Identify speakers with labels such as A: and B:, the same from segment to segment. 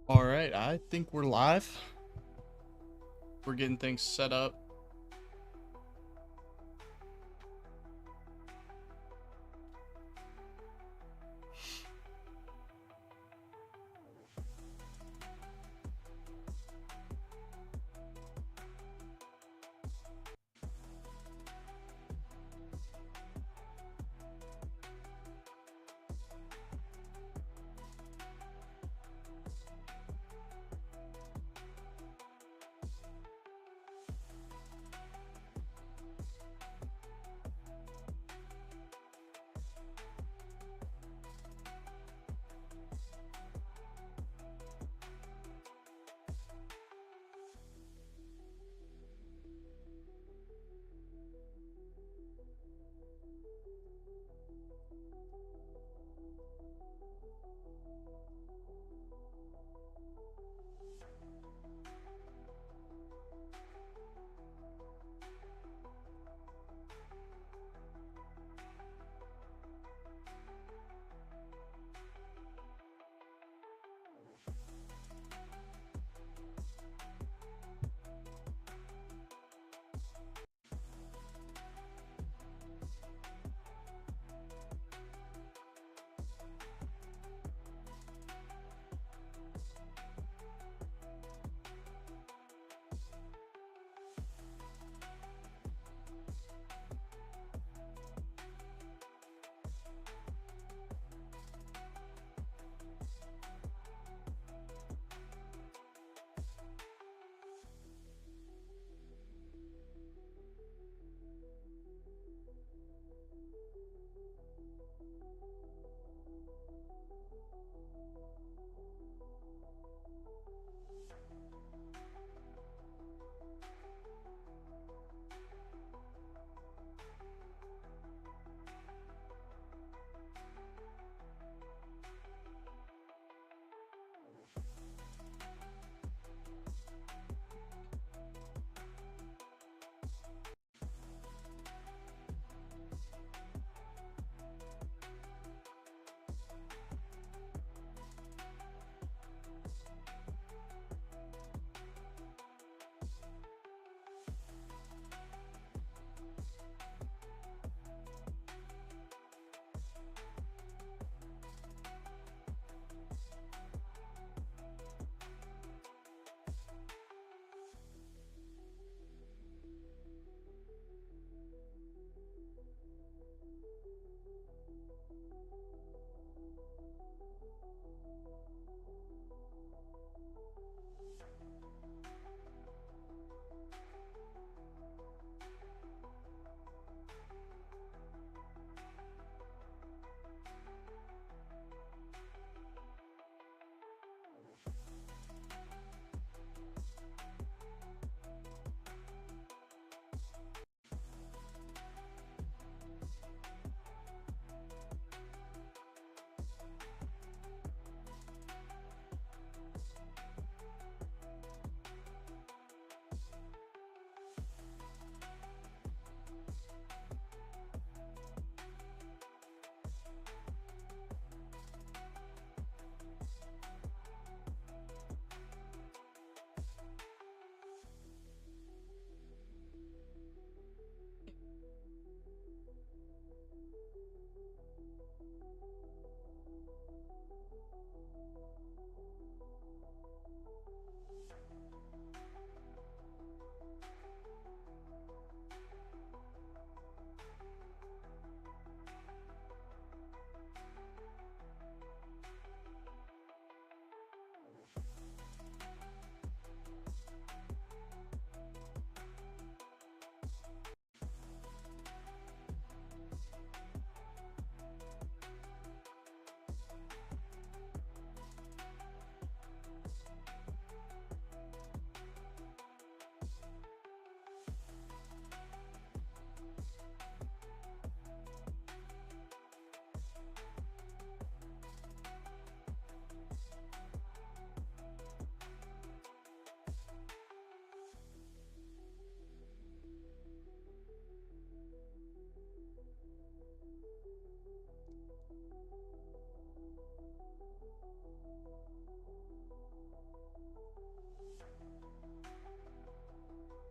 A: All right, I think we're live. We're getting things set up.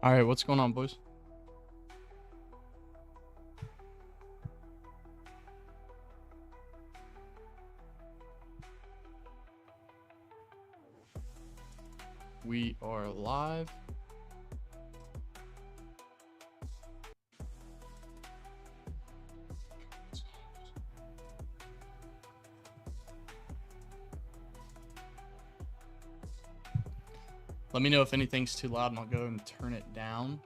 A: All right, what's going on, boys? We are live. Let me know if anything's too loud and I'll go and turn it down.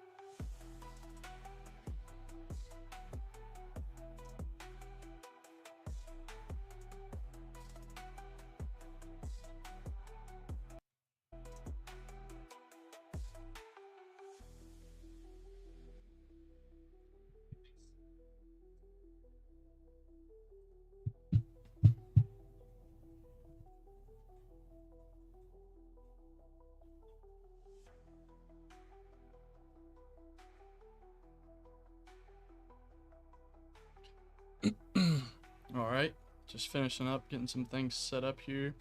A: All right, just finishing up, getting some things set up here.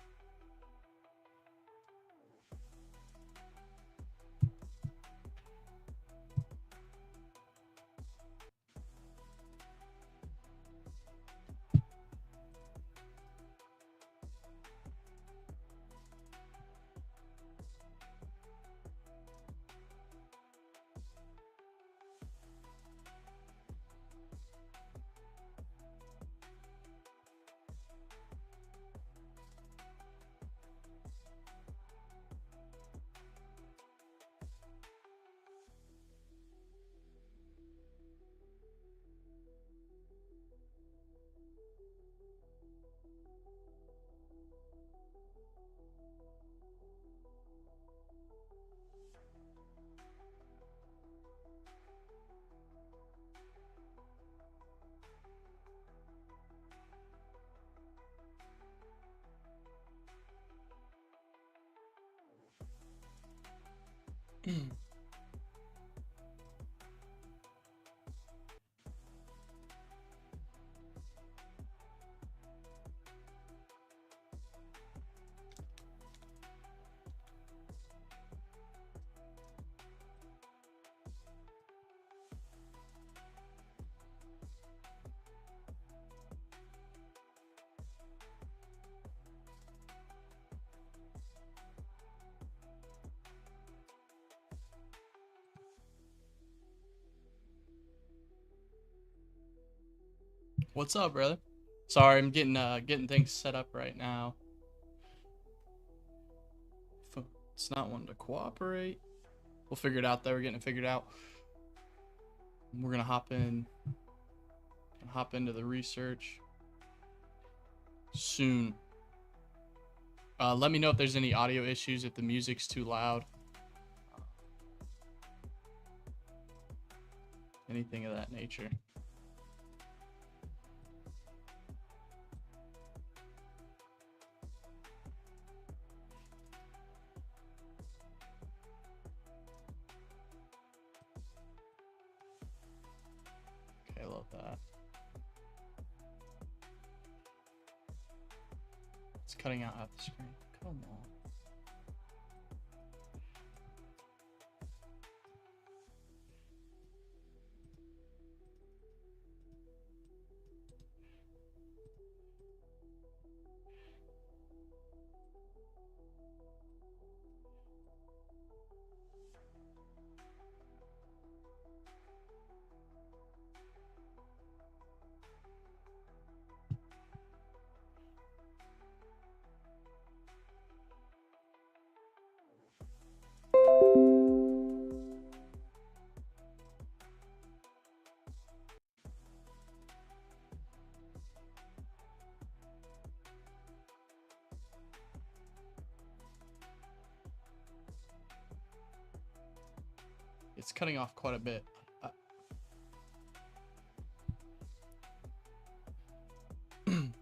A: What's up, brother? Sorry, I'm getting things set up right now. It's not wanting to cooperate. We'll figure it out though. We're getting it figured out. We're gonna hop into the research soon. Let me know if there's any audio issues, if the music's too loud. Anything of that nature. Okay, I love that. It's cutting out half the screen. Come on. It's cutting off quite a bit. I'm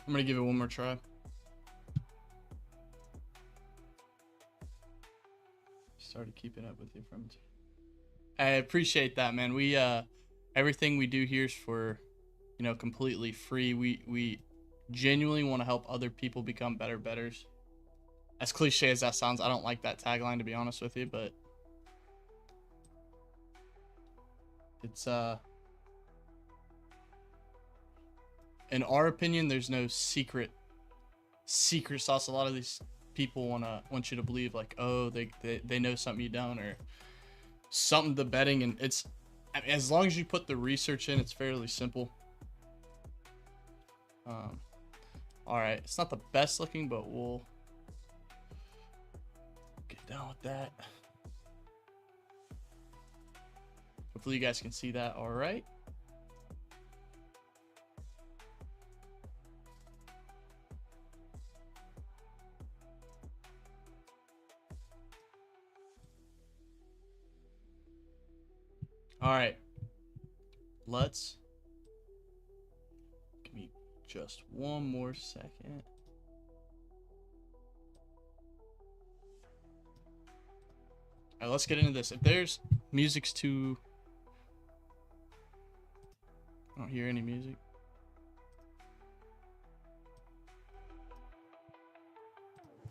A: gonna give it one more try. Started keeping up with you from. I appreciate that, man. We everything we do here is for, completely free. We genuinely want to help other people become better bettors. As cliche as that sounds, I don't like that tagline, to be honest with you, but it's in our opinion, there's no secret sauce. A lot of these people want you to believe like, oh, they know something you don't, or something to betting, and it's, I mean, as long as you put the research in, it's fairly simple. All right, it's not the best looking, but we'll get down with that. Hopefully you guys can see that. All right. All right. Let's give me just one more second. All right, let's get into this. If there's music's too, I don't hear any music.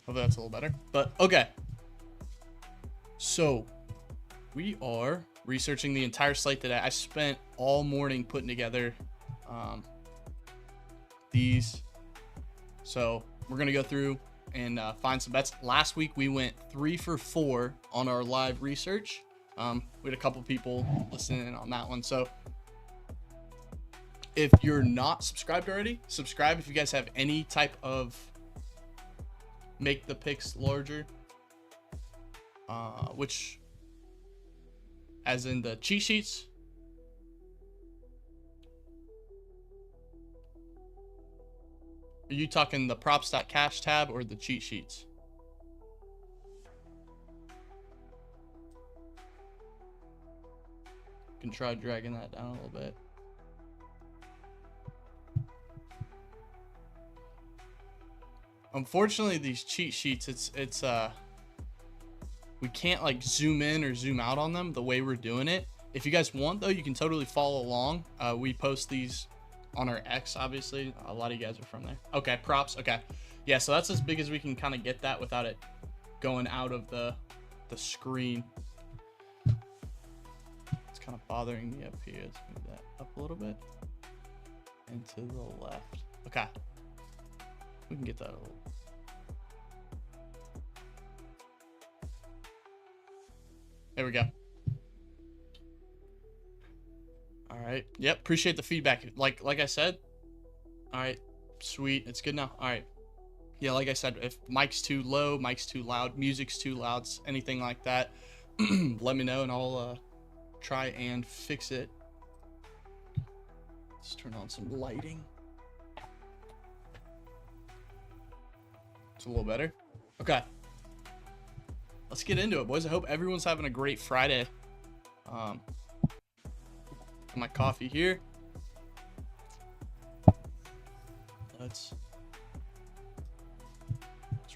A: Hopefully that's a little better. But okay. So we are researching the entire slate today. I spent all morning putting together these. So we're going to go through and find some bets. Last week we went 3 for 4 on our live research. We had a couple people listening in on that one. So if you're not subscribed already, subscribe. If you guys have any type of make the picks larger, which as in the cheat sheets, are you talking the props.cash tab or the cheat sheets? You can try dragging that down a little bit. Unfortunately, these cheat sheets, it's we can't like zoom in or zoom out on them the way we're doing it. If you guys want though, you can totally follow along. We post these on our X, obviously. A lot of you guys are from there. Okay, props. Okay, yeah, so that's as big as we can kind of get that without it going out of the screen. It's kind of bothering me up here. Let's move that up a little bit and to the left. Okay, we can get that a little. There we go. All right. Yep. Appreciate the feedback. Like I said. All right. Sweet. It's good now. All right. Yeah. Like I said, if mic's too low, mic's too loud, music's too loud, anything like that, let me know and I'll try and fix it. Let's turn on some lighting. It's a little better. Okay. Let's get into it, boys. I hope everyone's having a great Friday. My coffee here. Let's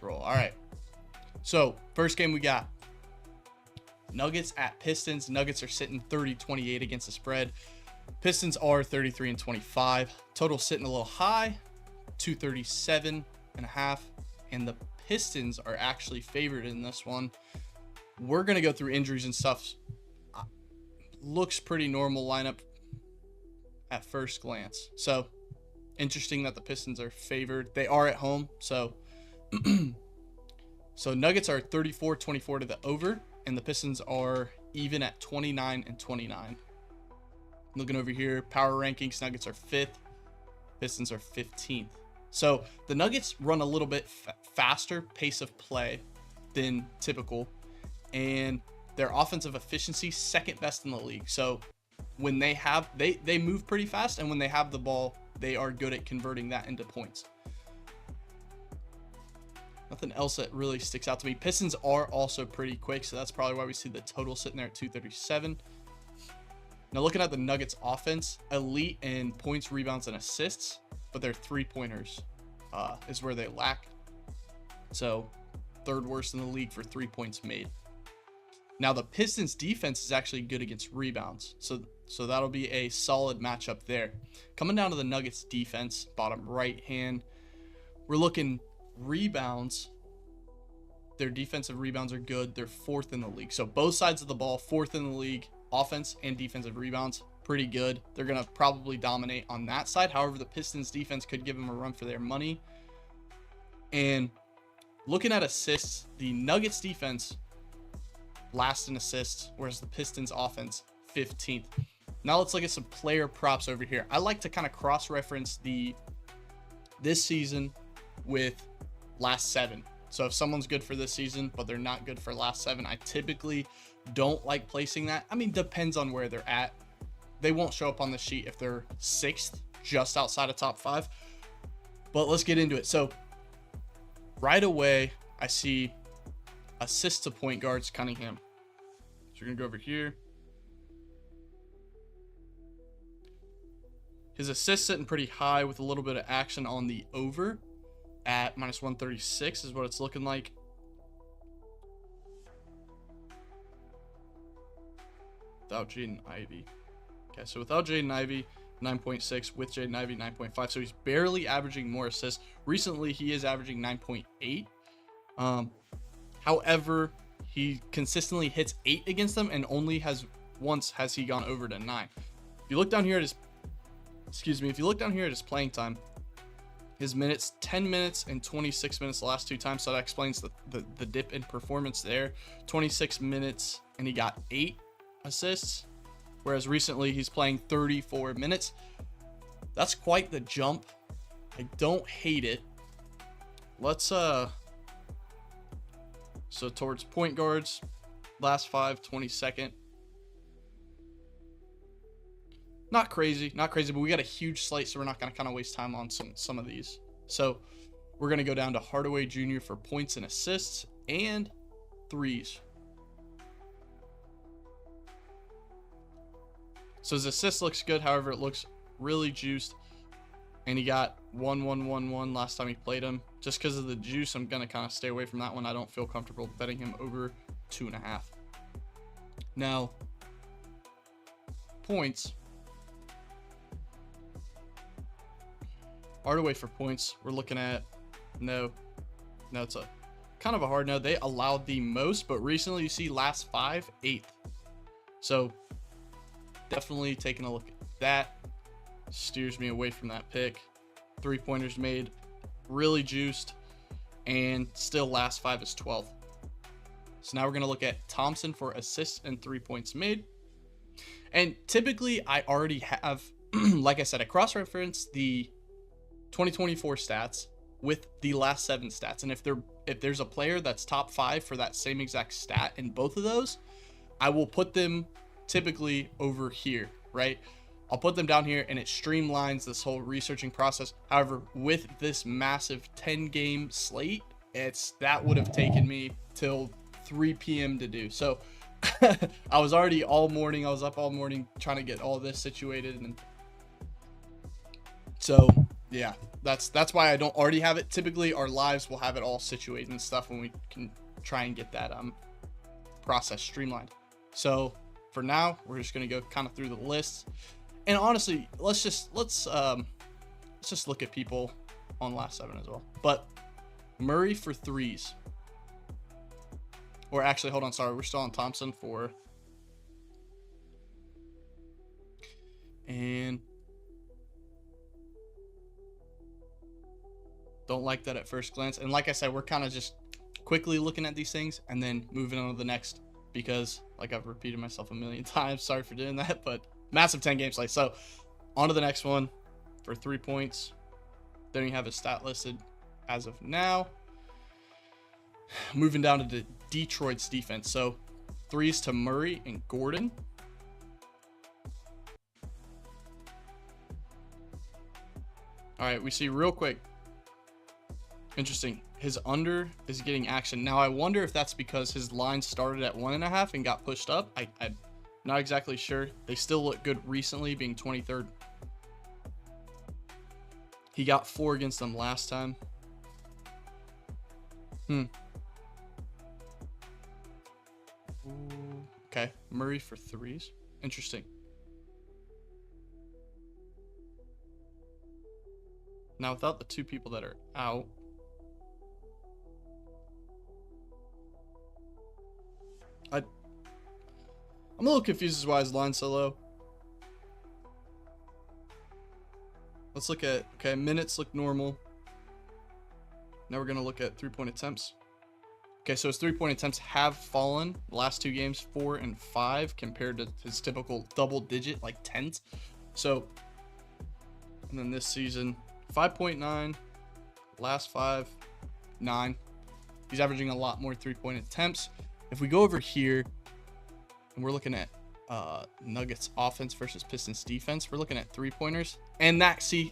A: roll. All right. So first game we got Nuggets at Pistons. Nuggets are sitting 30-28 against the spread. Pistons are 33-25. Total sitting a little high, 237.5, and the Pistons are actually favored in this one. We're going to go through injuries and stuff. Looks pretty normal lineup at first glance. So interesting that the Pistons are favored. They are at home. So Nuggets are 34-24 to the over, and the Pistons are even at 29-29. Looking over here, power rankings, Nuggets are 5th. Pistons are 15th. So the Nuggets run a little bit faster pace of play than typical, and their offensive efficiency second best in the league. So when they have, they move pretty fast, and when they have the ball, they are good at converting that into points. Nothing else that really sticks out to me. Pistons are also pretty quick, so that's probably why we see the total sitting there at 237. Now looking at the Nuggets offense, elite in points, rebounds, and assists, but their three-pointers is where they lack. So third worst in the league for 3 points made. Now the Pistons defense is actually good against rebounds. So that'll be a solid matchup there. Coming down to the Nuggets defense, bottom right hand, we're looking rebounds Their defensive rebounds are good. They're 4th in the league. So both sides of the ball, 4th in the league, offense and defensive rebounds, pretty good. They're going to probably dominate on that side. However, the Pistons defense could give them a run for their money. And looking at assists, the Nuggets defense last in assists, whereas the Pistons offense 15th. Now let's look at some player props over here. I like to kind of cross-reference this season with last 7. So if someone's good for this season, but they're not good for last 7, I typically don't like placing that. I mean, depends on where they're at. They won't show up on the sheet if they're 6th, just outside of top 5. But let's get into it. So right away, I see assists to point guards, Cunningham. So we're going to go over here. His assists sitting pretty high with a little bit of action on the over at minus 136 is what it's looking like. Without Jaden Ivey. Okay, so without Jaden Ivey, 9.6. With Jaden Ivey, 9.5. So he's barely averaging more assists. Recently, he is averaging 9.8. However, he consistently hits 8 against them, and only once has he gone over to 9. If you look down here at his playing time, his minutes, 10 minutes and 26 minutes the last 2 times. So that explains the dip in performance there. 26 minutes and he got 8 assists, whereas recently he's playing 34 minutes. That's quite the jump. I don't hate it. Let's so towards point guards, last 5, 22nd. Not crazy, but we got a huge slate, so we're not going to kind of waste time on some of these. So we're going to go down to Hardaway Jr. for points and assists and threes. So his assist looks good. However, it looks really juiced. And he got 1-1-1-1 last time he played him. Just because of the juice, I'm going to kind of stay away from that one. I don't feel comfortable betting him over 2.5. Now, points. Hardaway for points, we're looking at no, it's a kind of a hard no. They allowed the most, but recently you see last 5, 8th. So definitely taking a look at that. Steers me away from that pick. 3-pointers made, really juiced, and still last 5 is 12th. So now we're going to look at Thompson for assists and 3 points made. And typically I already have, like I said, I cross-reference the 2024 stats with the last 7 stats. And if there's a player that's top 5 for that same exact stat in both of those, I will put them typically over here, right? I'll put them down here and it streamlines this whole researching process. However, with this massive 10-game slate, that would have taken me till 3 p.m. to do. So I was up all morning trying to get all this situated. And so yeah, that's why I don't already have it. Typically our lives will have it all situated and stuff when we can try and get that process streamlined. So for now, we're just going to go kind of through the list. And honestly, let's just look at people on last 7 as well. But Murray for threes. Or actually, hold on, sorry, we're still on Thompson for. And don't like that at first glance. And like I said, we're kind of just quickly looking at these things and then moving on to the next, because like I've repeated myself a million times. Sorry for doing that, but massive 10-game slate. So on to the next one for 3 points. Then you have his stat listed as of now. Moving down to the Detroit's defense. So threes to Murray and Gordon. All right, we see real quick. Interesting. His under is getting action. Now, I wonder if that's because his line started at 1.5 and got pushed up. I'm not exactly sure. They still look good recently, being 23rd. He got 4 against them last time. Okay, Murray for threes. Interesting. Now, without the 2 people that are out, I'm a little confused as why his line's so low. Let's look at, okay, minutes look normal. Now we're going to look at 3-point attempts. Okay, so his 3-point attempts have fallen the last 2 games, 4 and 5, compared to his typical double digit, like 10s. So, and then this season, 5.9, last 5, 9. He's averaging a lot more 3-point attempts. If we go over here and we're looking at Nuggets offense versus Pistons defense, we're looking at 3-pointers, and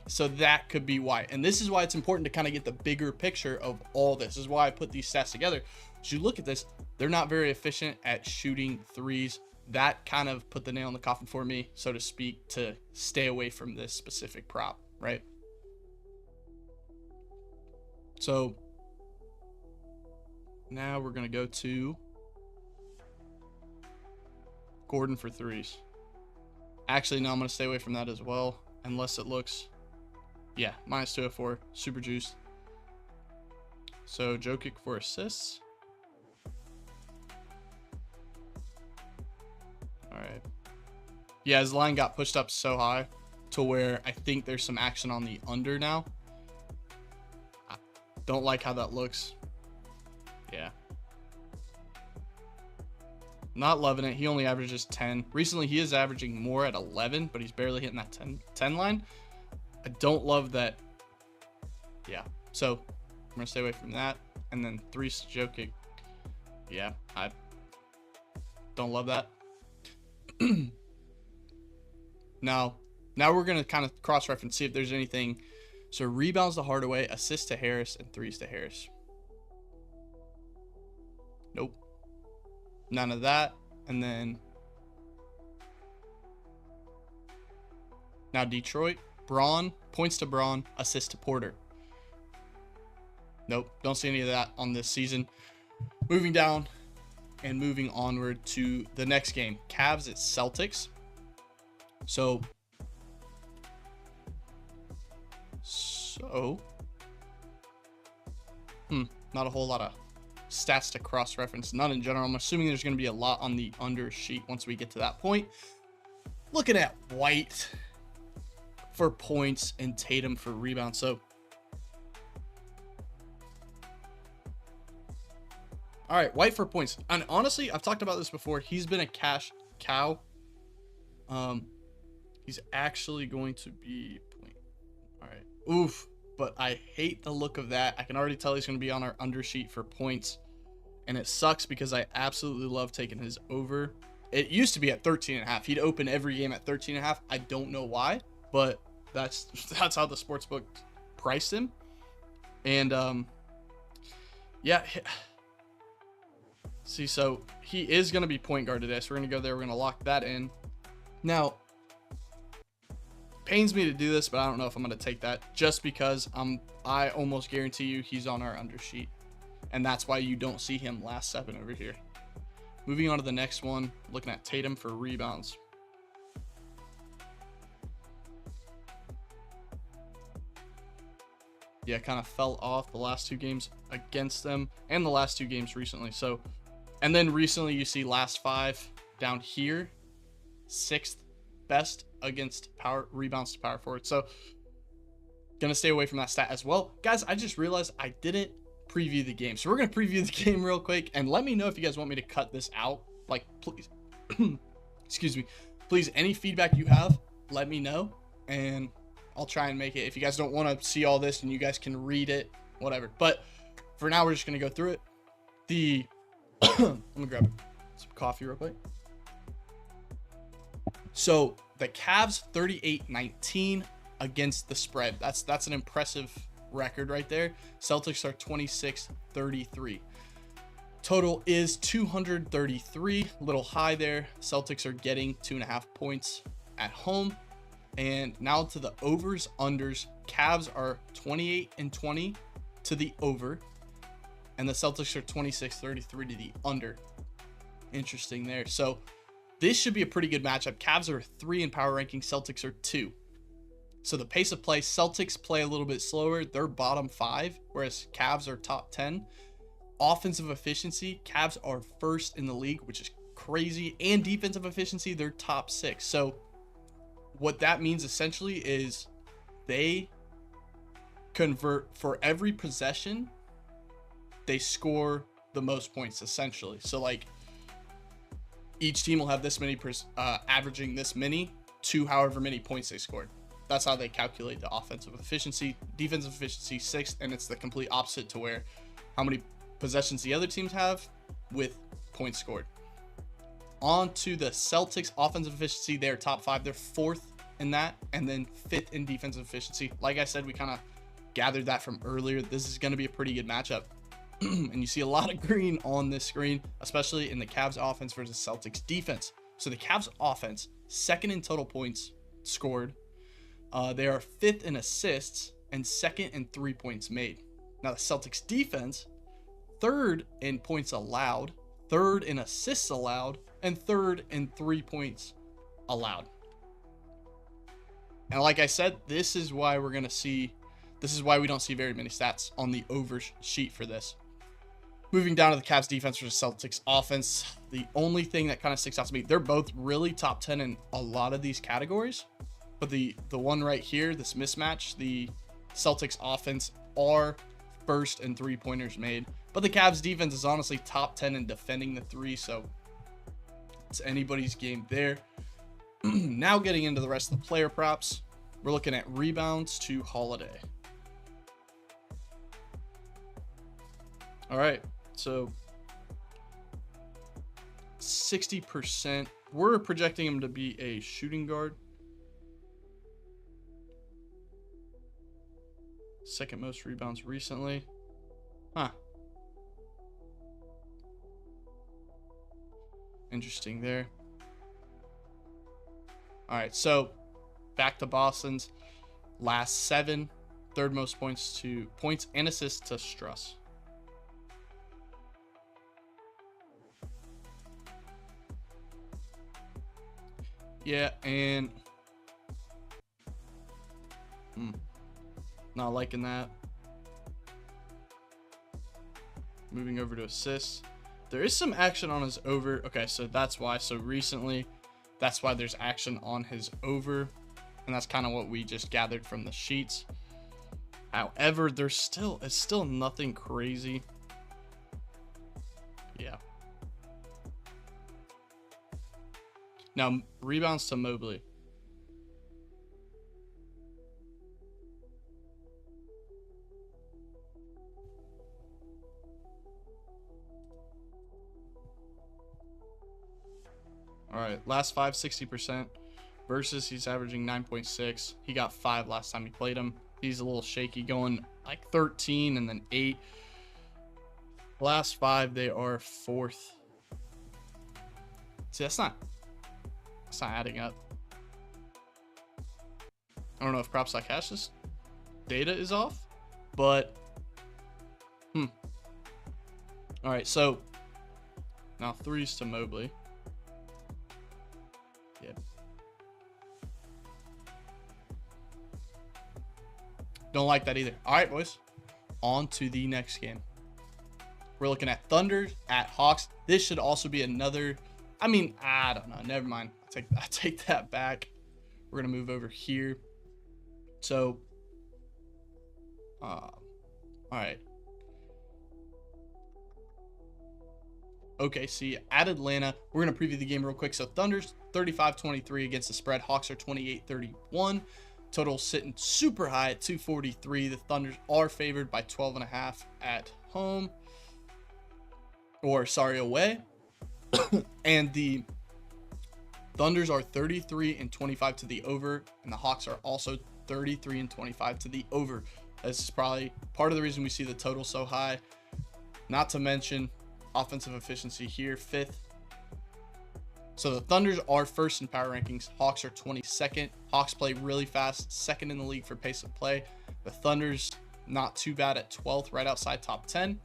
A: so that could be why. And this is why it's important to kind of get the bigger picture of all this. This is why I put these stats together. As you look at this, they're not very efficient at shooting threes. That kind of put the nail in the coffin for me, so to speak, to stay away from this specific prop, right? So now we're going to go to Gordon for threes. Actually, no, I'm going to stay away from that as well, unless it looks, yeah, minus 204, super juiced. So Jokic for assists. All right. Yeah, his line got pushed up so high to where I think there's some action on the under now. I don't like how that looks. Yeah. Not loving it. He only averages 10. Recently, he is averaging more at 11, but he's barely hitting that 10 line. I don't love that. Yeah. So I'm going to stay away from that. And then 3 Jokic. Yeah, I don't love that. Now we're going to kind of cross-reference, see if there's anything. So rebounds to Hardaway, assists to Harris, and threes to Harris. Nope. None of that. And then now Detroit, Braun, points to Braun, assists to Porter. Nope, don't see any of that on this season. Moving down and moving onward to the next game, Cavs at Celtics. So not a whole lot of stats to cross-reference, none in general. I'm assuming there's going to be a lot on the under sheet once we get to that point. Looking at White for points and Tatum for rebounds. So all right, White for points. And honestly, I've talked about this before. He's been a cash cow. He's actually going to be point. All right. Oof. But I hate the look of that. I can already tell he's going to be on our under sheet for points. And it sucks because I absolutely love taking his over. It used to be at 13.5. He'd open every game at 13.5. I don't know why, but that's how the sportsbook priced him. And yeah. See, so he is going to be point guard today. So we're going to go there. We're going to lock that in. Now, pains me to do this, but I don't know if I'm going to take that just because I almost guarantee you he's on our under sheet. And that's why you don't see him last 7 over here. Moving on to the next one, looking at Tatum for rebounds. Yeah, kind of fell off the last 2 games against them and the last 2 games recently. So, and then recently you see last 5 down here, 6th best against power rebounds to power forward. So gonna stay away from that stat as well. Guys, I just realized I didn't preview the game. So we're gonna preview the game real quick and let me know if you guys want me to cut this out. Like, please, excuse me, please, any feedback you have, let me know and I'll try and make it. If you guys don't want to see all this and you guys can read it, whatever. But for now, we're just gonna go through it. I'm gonna grab some coffee real quick. So the Cavs 38-19 against the spread. That's an impressive record right there. Celtics are 26-33. Total is 233, a little high there. Celtics are getting 2.5 points at home. And now to the overs, unders. Cavs are 28-20 to the over. And the Celtics are 26-33 to the under. Interesting there. So this should be a pretty good matchup. Cavs are 3 in power ranking. Celtics are 2. So the pace of play, Celtics play a little bit slower. They're bottom 5, whereas Cavs are top 10. Offensive efficiency, Cavs are first in the league, which is crazy. And defensive efficiency, they're top 6. So what that means essentially is they convert for every possession, they score the most points essentially. So like each team will have this many averaging this many to however many points they scored. That's how they calculate the offensive efficiency. Defensive efficiency 6th, and it's the complete opposite to where how many possessions the other teams have with points scored. On to the Celtics offensive efficiency. They're top 5. They're 4th in that, and then 5th in defensive efficiency. Like I said, we kind of gathered that from earlier. This is going to be a pretty good matchup. And you see a lot of green on this screen, especially in the Cavs offense versus Celtics defense. So the Cavs offense, 2nd in total points scored. They are 5th in assists and 2nd in 3 points made. Now the Celtics defense, 3rd in points allowed, 3rd in assists allowed, and 3rd in 3 points allowed. And like I said, this is why we don't see very many stats on the over sheet for this. Moving down to the Cavs defense versus Celtics offense, the only thing that kind of sticks out to me, they're both really top 10 in a lot of these categories. But the one right here, this mismatch, the Celtics offense are first in 3-pointers made. But the Cavs defense is honestly top 10 in defending the 3, so it's anybody's game there. Now getting into the rest of the player props, we're looking at rebounds to Holiday. All right, so 60%. We're projecting him to be a shooting guard. 2nd most rebounds recently. Huh. Interesting there. All right, so back to Boston's last 7, 3rd most points and assists to Struss. Yeah, and not liking that. Moving over to assists. There is some action on his over. Okay, so that's why. So recently, that's why there's action on his over. And that's kind of what we just gathered from the sheets. However, it's still nothing crazy. Yeah. Now, rebounds to Mobley. All right, last 5, 60%. Versus, he's averaging 9.6. He got 5 last time he played him. He's a little shaky, going like 13 and then 8. Last 5, they are 4th. See, that's not adding up. I don't know if Props.Cash's data is off, but all right, so now 3s to Mobley. Yeah. Don't like that either. All right, boys. On to the next game. We're looking at Thunder at Hawks. This should also be another. I mean, I don't know. Never mind. I take that back. We're gonna move over here. So, all right. OKC at Atlanta. We're going to preview the game real quick. So Thunder's 35-23 against the spread. Hawks are 28-31. Total sitting super high at 243. The Thunders are favored by 12.5 at home. Or, sorry, away. And the Thunders are 33-25 to the over. And the Hawks are also 33-25 to the over. This is probably part of the reason we see the total so high. Not to mention offensive efficiency here, 5th. So the Thunders are 1st in power rankings. Hawks are 22nd. Hawks play really fast, 2nd in the league for pace of play. The Thunders not too bad at 12th, right outside top 10.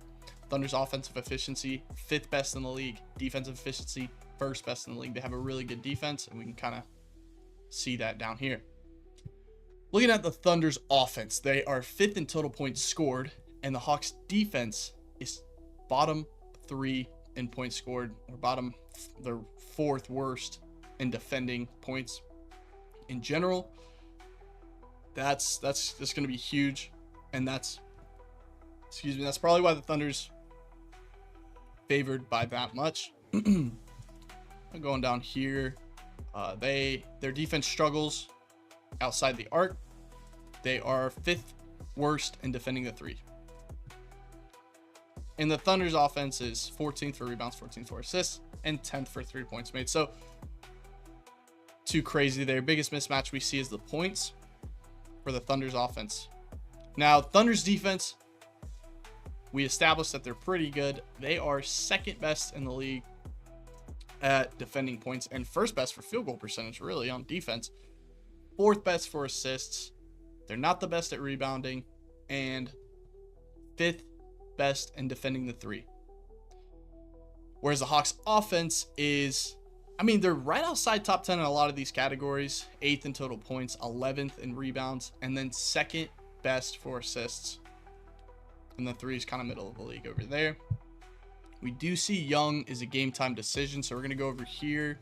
A: Thunder's offensive efficiency, 5th best in the league. Defensive efficiency, 1st best in the league. They have a really good defense, and we can kind of see that down here. Looking at the Thunder's offense, they are 5th in total points scored, and the Hawks defense is bottom 3 in points scored, or they're 4th worst in defending points in general. That's just going to be huge, and that's probably why the Thunder's favored by that much. Going down here, their defense struggles outside the arc. They are 5th worst in defending the 3. And the Thunder's offense is 14th for rebounds, 14th for assists, and 10th for 3 points made. So too crazy there. Biggest mismatch we see is the points for the Thunder's offense. Now, Thunder's defense, we established that they're pretty good. They are 2nd best in the league at defending points and 1st best for field goal percentage, really, on defense. 4th best for assists. They're not the best at rebounding, and 5th best in defending the 3. Whereas the Hawks offense is, I mean, they're right outside top 10 in a lot of these categories. 8th in total points, 11th in rebounds, and then 2nd best for assists. And the 3 is kind of middle of the league over there. We do see Young is a game time decision, so we're going to go over here.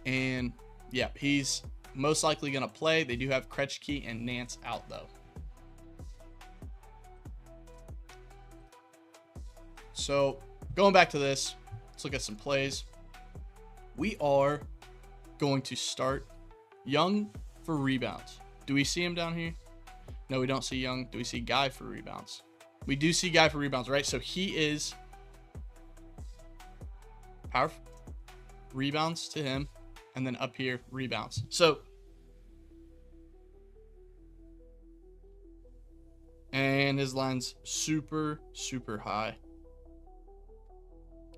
A: And yeah, he's most likely going to play. They do have Krejci and Nance out, though. So going back to this, let's look at some plays. We are going to start Young for rebounds. Do we see him down here? No, we don't see Young. Do we see Guy for rebounds? We do see Guy for rebounds, right? So he is power rebounds to him, and then up here rebounds. So, and his line's super high.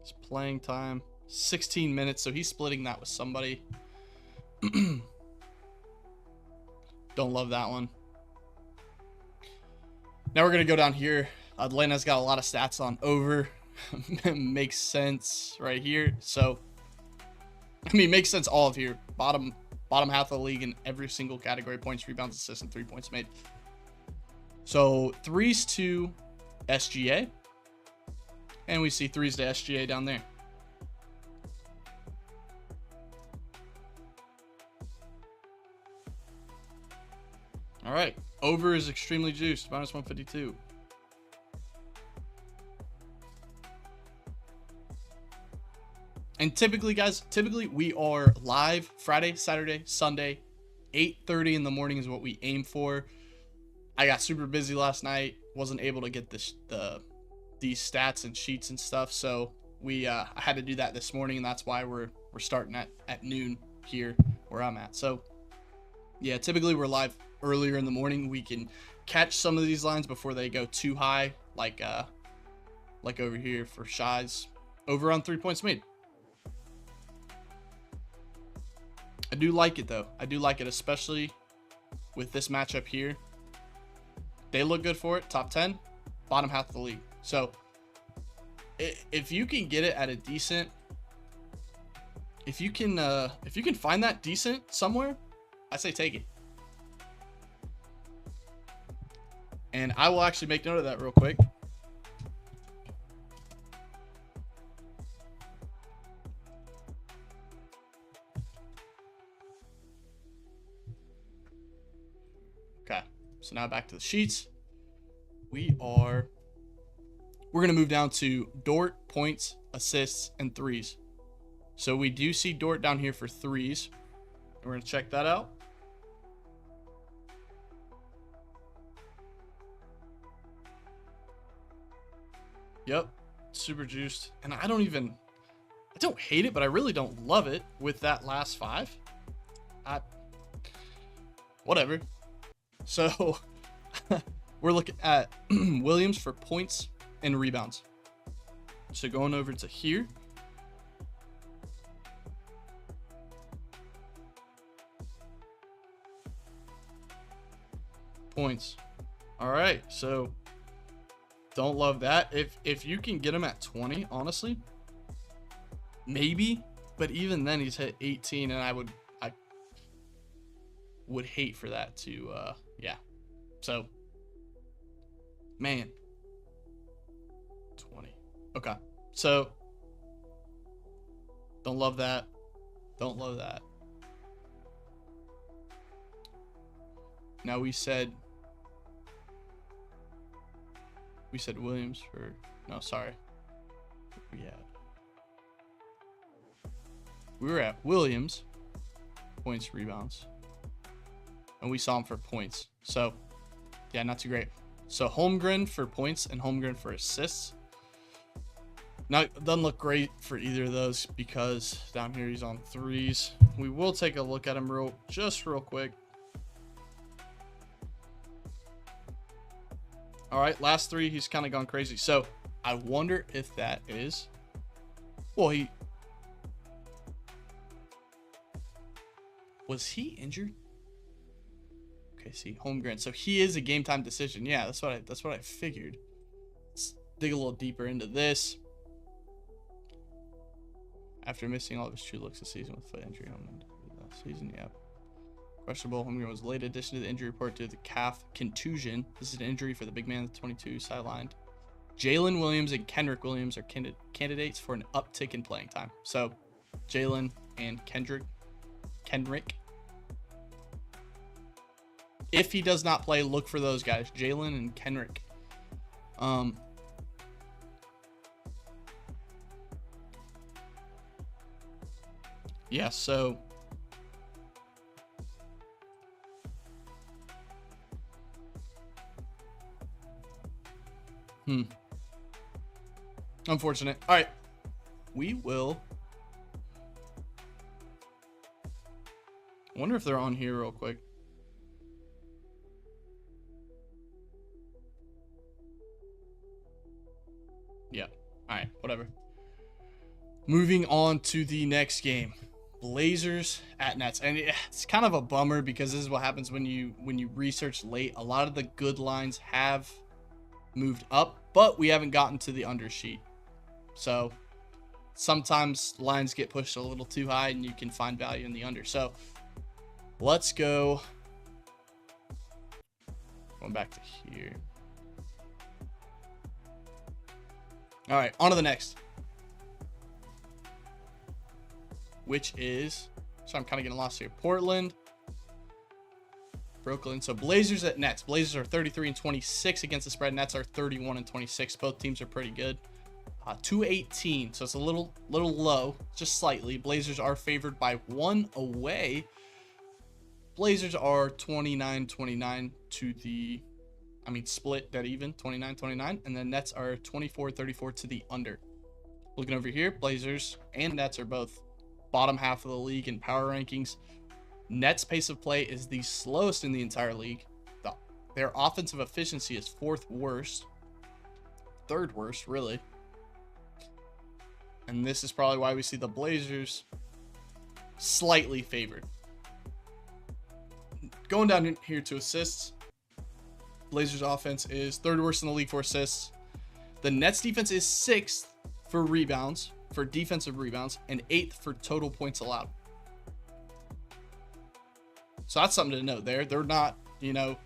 A: His playing time 16 minutes, so he's splitting that with somebody. Don't love that one. Now we're gonna go down here. Atlanta's got a lot of stats on over. Makes sense right here. So, I mean, makes sense all of here. Bottom half of the league in every single category: points, rebounds, assists, and 3 points made. So 3s to SGA, and we see 3s to SGA down there. All right, over is extremely juiced, minus 152. And typically, guys, we are live Friday, Saturday, Sunday, 8:30 in the morning is what we aim for. I got super busy last night, wasn't able to get these stats and sheets and stuff, so I had to do that this morning, and that's why we're starting at noon here where I'm at. So yeah, typically we're live earlier in the morning. We can catch some of these lines before they go too high, like over here for Shy's over on 3 points made. I do like it, though. I do like it, especially with this matchup here. They look good for it. Top 10, bottom half of the league. So if you can get it at a decent, if you can find that decent somewhere, I say take it. And I will actually make note of that real quick. Okay, so now back to the sheets. We're going to move down to Dort, points, assists, and 3s. So we do see Dort down here for 3s. We're going to check that out. Yep, super juiced. And I don't hate it, but I really don't love it with that last 5. Whatever. So we're looking at Williams for points and rebounds. So going over to here. Points. All right, so don't love that. If you can get him at 20, honestly, maybe, but even then he's hit 18, and I would hate for that to yeah. So man, 20. Okay. So, don't love that. Don't love that. Now we said Williams for, no, sorry. We were at Williams, points, rebounds, and we saw him for points. So, yeah, not too great. So Holmgren for points and Holmgren for assists. Now, it doesn't look great for either of those because down here he's on threes. We will take a look at him real quick. All right, last three, he's kind of gone crazy. So I wonder if that is, well, was he injured? Okay, see, Holmgren. So he is a game time decision. Yeah, that's what I figured. Let's dig a little deeper into this. After missing all of his true looks this season with foot injury on the season, yeah. Questionable. Holmgren was a late addition to the injury report due to the calf contusion. This is an injury for the big man, the 22, sidelined. Jalen Williams and Kenrick Williams are candidates for an uptick in playing time. So, Jalen and Kenrick. If he does not play, look for those guys, Jalen and Kenrick. Yeah, so unfortunate. All right, we will. I wonder if they're on here real quick. Yeah. All right, whatever. Moving on to the next game. Blazers at Nets, and it's kind of a bummer because this is what happens when you research late. A lot of the good lines have moved up, but we haven't gotten to the undersheet. So sometimes lines get pushed a little too high and you can find value in the under. So let's go. Going back to here. All right, on to the next. Which is, so I'm kind of getting lost here. Portland, Brooklyn. So Blazers at Nets. Blazers are 33-26 against the spread. Nets are 31-26. Both teams are pretty good. 218. So it's a little low, just slightly. Blazers are favored by 1 away. Blazers are 29-29 to the, split dead even, 29-29. And then Nets are 24-34 to the under. Looking over here, Blazers and Nets are both bottom half of the league in power rankings. Nets pace of play is the slowest in the entire league. Their offensive efficiency is 4th worst. 3rd worst, really. And this is probably why we see the Blazers slightly favored. Going down here to assists. Blazers offense is 3rd worst in the league for assists. The Nets defense is 6th for rebounds, for defensive rebounds, and 8th for total points allowed. So that's something to note there. They're not,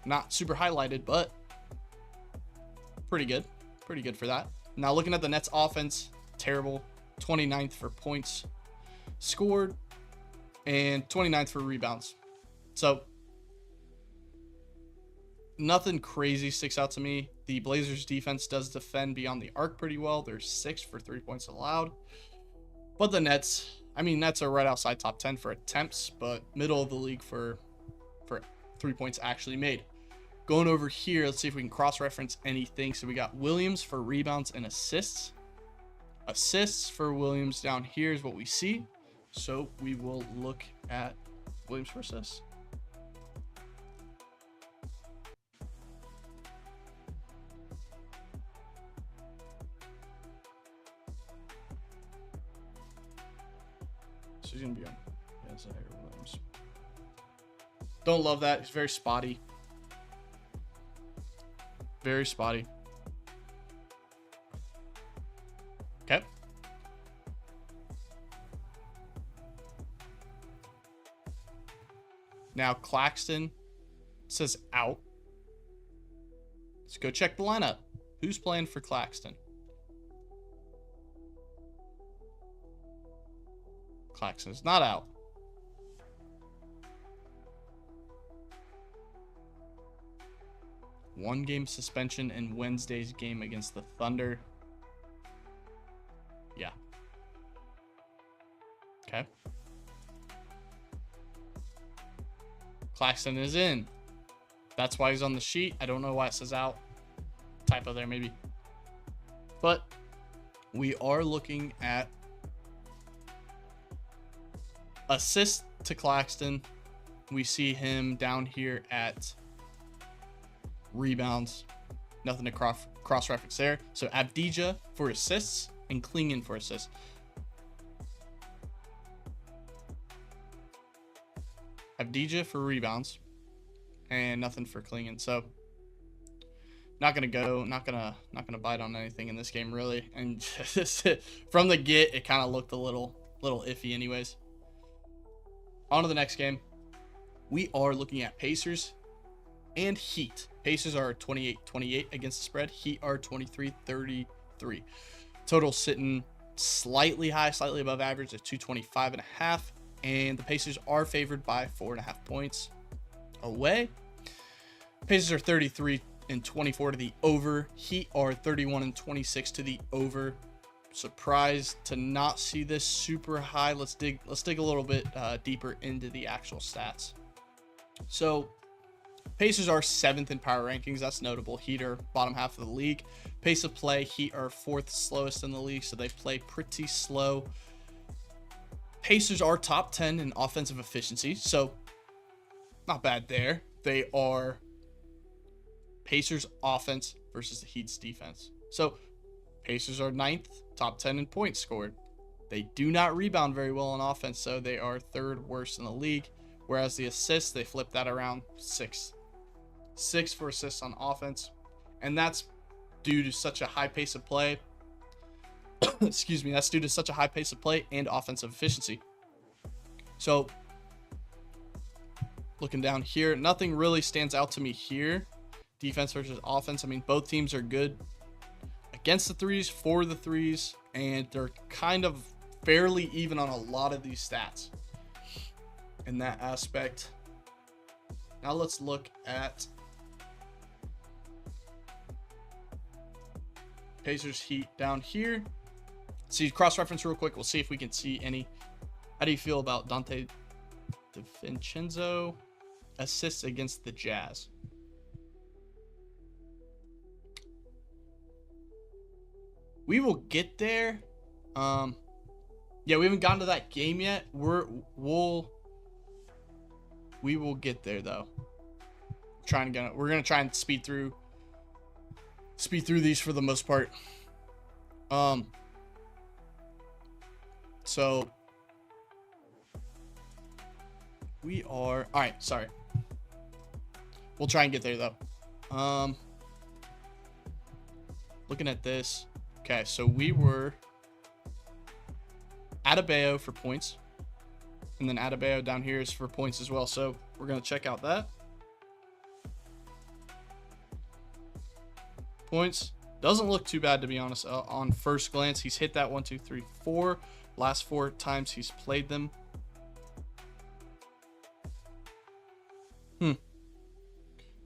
A: not super highlighted, but pretty good. Pretty good for that. Now looking at the Nets offense, terrible. 29th for points scored and 29th for rebounds. So nothing crazy sticks out to me. The Blazers defense does defend beyond the arc pretty well. They're 6th for 3 points allowed. But the Nets, Nets are right outside top 10 for attempts, but middle of the league for 3 points actually made. Going over here, let's see if we can cross-reference anything. So we got Williams for rebounds and assists. Assists for Williams down here is what we see. So we will look at Williams for assists. So he's going to be on Zaire Williams. Don't love that. He's very spotty. Very spotty. Okay. Now Claxton says out. Let's go check the lineup. Who's playing for Claxton? Claxton is not out. One game suspension in Wednesday's game against the Thunder. Yeah. Okay. Claxton is in. That's why he's on the sheet. I don't know why it says out. Typo there, maybe. But we are looking at assist to Claxton. We see him down here at rebounds. Nothing to cross-reference there. So Avdija for assists and Klingon for assists. Avdija for rebounds and nothing for Klingon. So not gonna bite on anything in this game really. And just from the get, it kind of looked a little iffy anyways. On to the next game. We are looking at Pacers and Heat. Pacers are 28-28 against the spread. Heat are 23-33. Total sitting slightly high, slightly above average at 225.5. And the Pacers are favored by 4.5 points away. Pacers are 33-24 to the over. Heat are 31-26 to the over. Surprised to not see this super high. Let's dig a little bit deeper into the actual stats. So Pacers are 7th in power rankings. That's notable. Heat are bottom half of the league. Pace of play, Heat are 4th slowest in the league, so they play pretty slow. Pacers are top 10 in offensive efficiency, so not bad there. They are Pacers offense versus the Heat's defense. So Pacers are 9th, top 10 in points scored. They do not rebound very well on offense, so they are 3rd worst in the league. Whereas the assists, they flip that around 6th. 6 for assists on offense. And that's due to such a high pace of play. Excuse me. That's due to such a high pace of play and offensive efficiency. So looking down here, nothing really stands out to me here. Defense versus offense. I mean, both teams are good against the threes, for the threes, and they're kind of fairly even on a lot of these stats in that aspect. Now let's look at Pacers Heat down here. See, cross-reference real quick. We'll see if we can see any. How do you feel about Dante DiVincenzo assists against the Jazz? We will get there. Yeah, we haven't gotten to that game yet. We will get there though. We're gonna try and speed through these for the most part. So we are all right. Sorry, we'll try and get there though. Looking at this. Okay, so we were Adebayo for points. And then Adebayo down here is for points as well. So we're going to check out that. Points. Doesn't look too bad, to be honest. On first glance, he's hit that 1, 2, 3, 4. Last 4 times he's played them.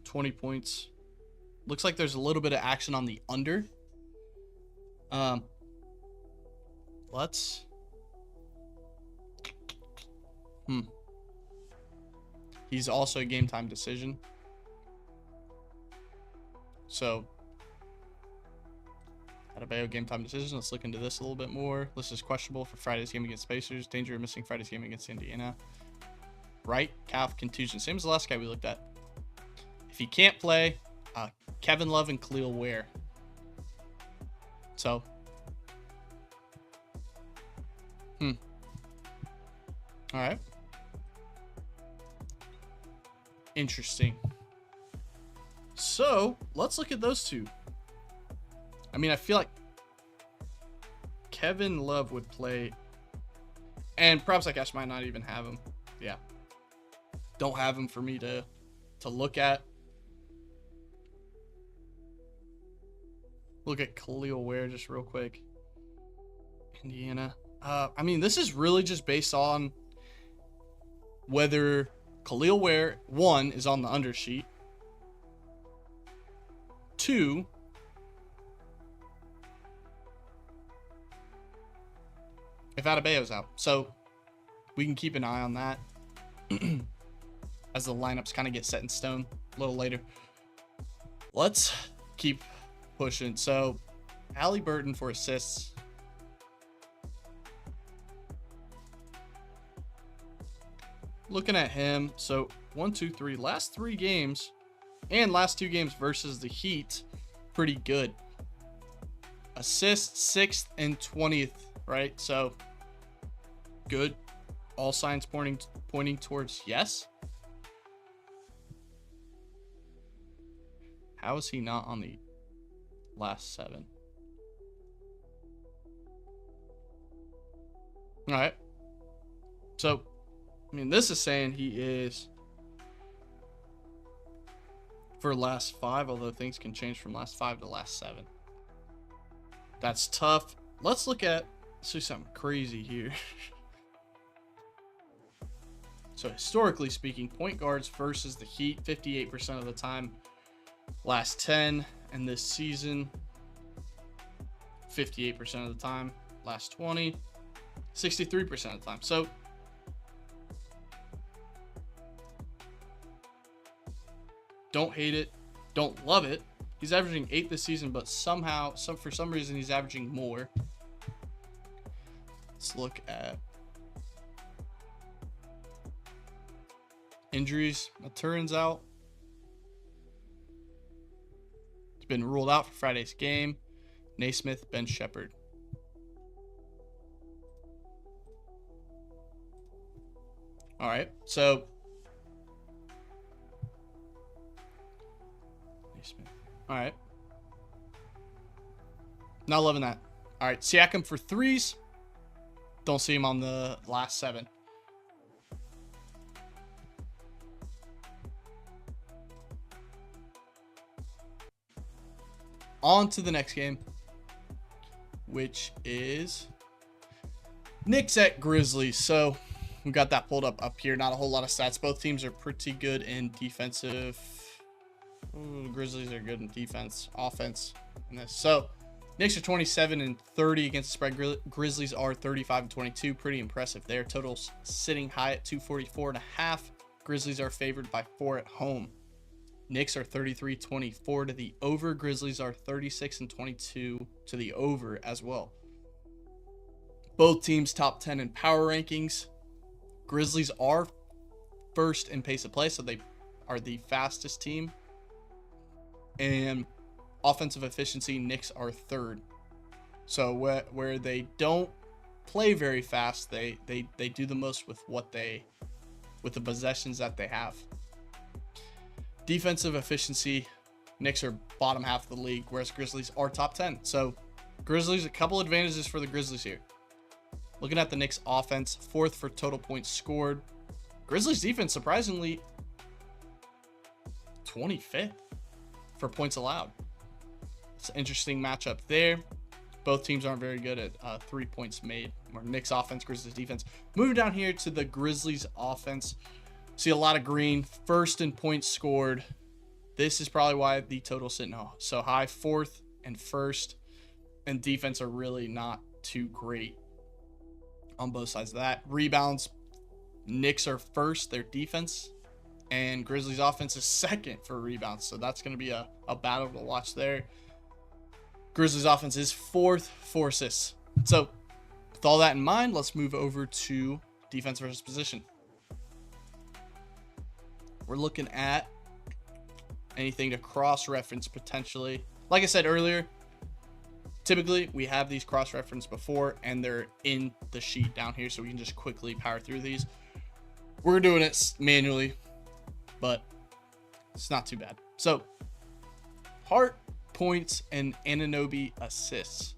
A: 20 points. Looks like there's a little bit of action on the under. Let's he's also a game time decision, so Adebayo game time decision. Let's look into this a little bit more. This is questionable for Friday's game against Pacers. Danger of missing Friday's game against Indiana. Right calf contusion, same as the last guy we looked at. If he can't play, Kevin Love and Khalil Ware. So all right. Interesting. So let's look at those two. I mean, I feel like Kevin Love would play, and perhaps I guess might not even have him. Yeah. Don't have him for me to look at. Look at Khalil Ware just real quick. Indiana. I mean, this is really just based on whether Khalil Ware, 1, is on the undersheet, 2, if Adebayo's out. So we can keep an eye on that as the lineups kind of get set in stone a little later. Let's keep pushing. So Halliburton for assists. Looking at him, so 1, 2, 3, last 3 games and last 2 games versus the Heat, pretty good. Assists 6th and 20th, right? So good. All signs pointing towards yes. How is he not on the last 7? All right. So, I mean, this is saying he is for last 5, although things can change from last 5 to last 7. That's tough. Let's see something crazy here. So historically speaking, point guards versus the Heat, 58% of the time. Last 10, and this season, 58% of the time. Last 20, 63% of the time. So don't hate it, don't love it. He's averaging 8 this season, but for some reason, he's averaging more. Let's look at injuries. Maturin's out. He's been ruled out for Friday's game. Naismith, Ben Shepherd. All right, so Naismith. All right. Not loving that. All right, Siakam for 3s. Don't see him on the last 7. On to the next game, which is Knicks at Grizzlies. So we got that pulled up here. Not a whole lot of stats. Both teams are pretty good in defensive. Grizzlies are good in defense, offense in this. So Knicks are 27 and 30 against the spread. Grizzlies are 35 and 22. Pretty impressive there. Totals sitting high at 244.5. Grizzlies are favored by 4 at home. Knicks are 33-24 to the over. Grizzlies are 36 and 22 to the over as well. Both teams top 10 in power rankings. Grizzlies are first in pace of play, so they are the fastest team. And offensive efficiency, Knicks are 3rd. So where they don't play very fast, they do the most with the possessions that they have. Defensive efficiency, Knicks are bottom half of the league, whereas Grizzlies are top 10. So Grizzlies, a couple advantages for the Grizzlies here. Looking at the Knicks offense, 4th for total points scored. Grizzlies defense, surprisingly, 25th for points allowed. It's an interesting matchup there. Both teams aren't very good at 3 points made. Or Knicks offense, Grizzlies defense. Moving down here to the Grizzlies offense. See a lot of green. 1st in points scored. This is probably why the total's sitting so high. 4th and 1st. And defense are really not too great on both sides of that. Rebounds, Knicks are 1st, their defense. And Grizzlies offense is 2nd for rebounds. So that's going to be a battle to watch there. Grizzlies offense is 4th for assists. So with all that in mind, let's move over to defense versus position. We're looking at anything to cross-reference potentially. Like I said earlier, typically we have these cross-reference before and they're in the sheet down here, so we can just quickly power through these. We're doing it manually, but it's not too bad. So Hart, points, and Anunoby assists.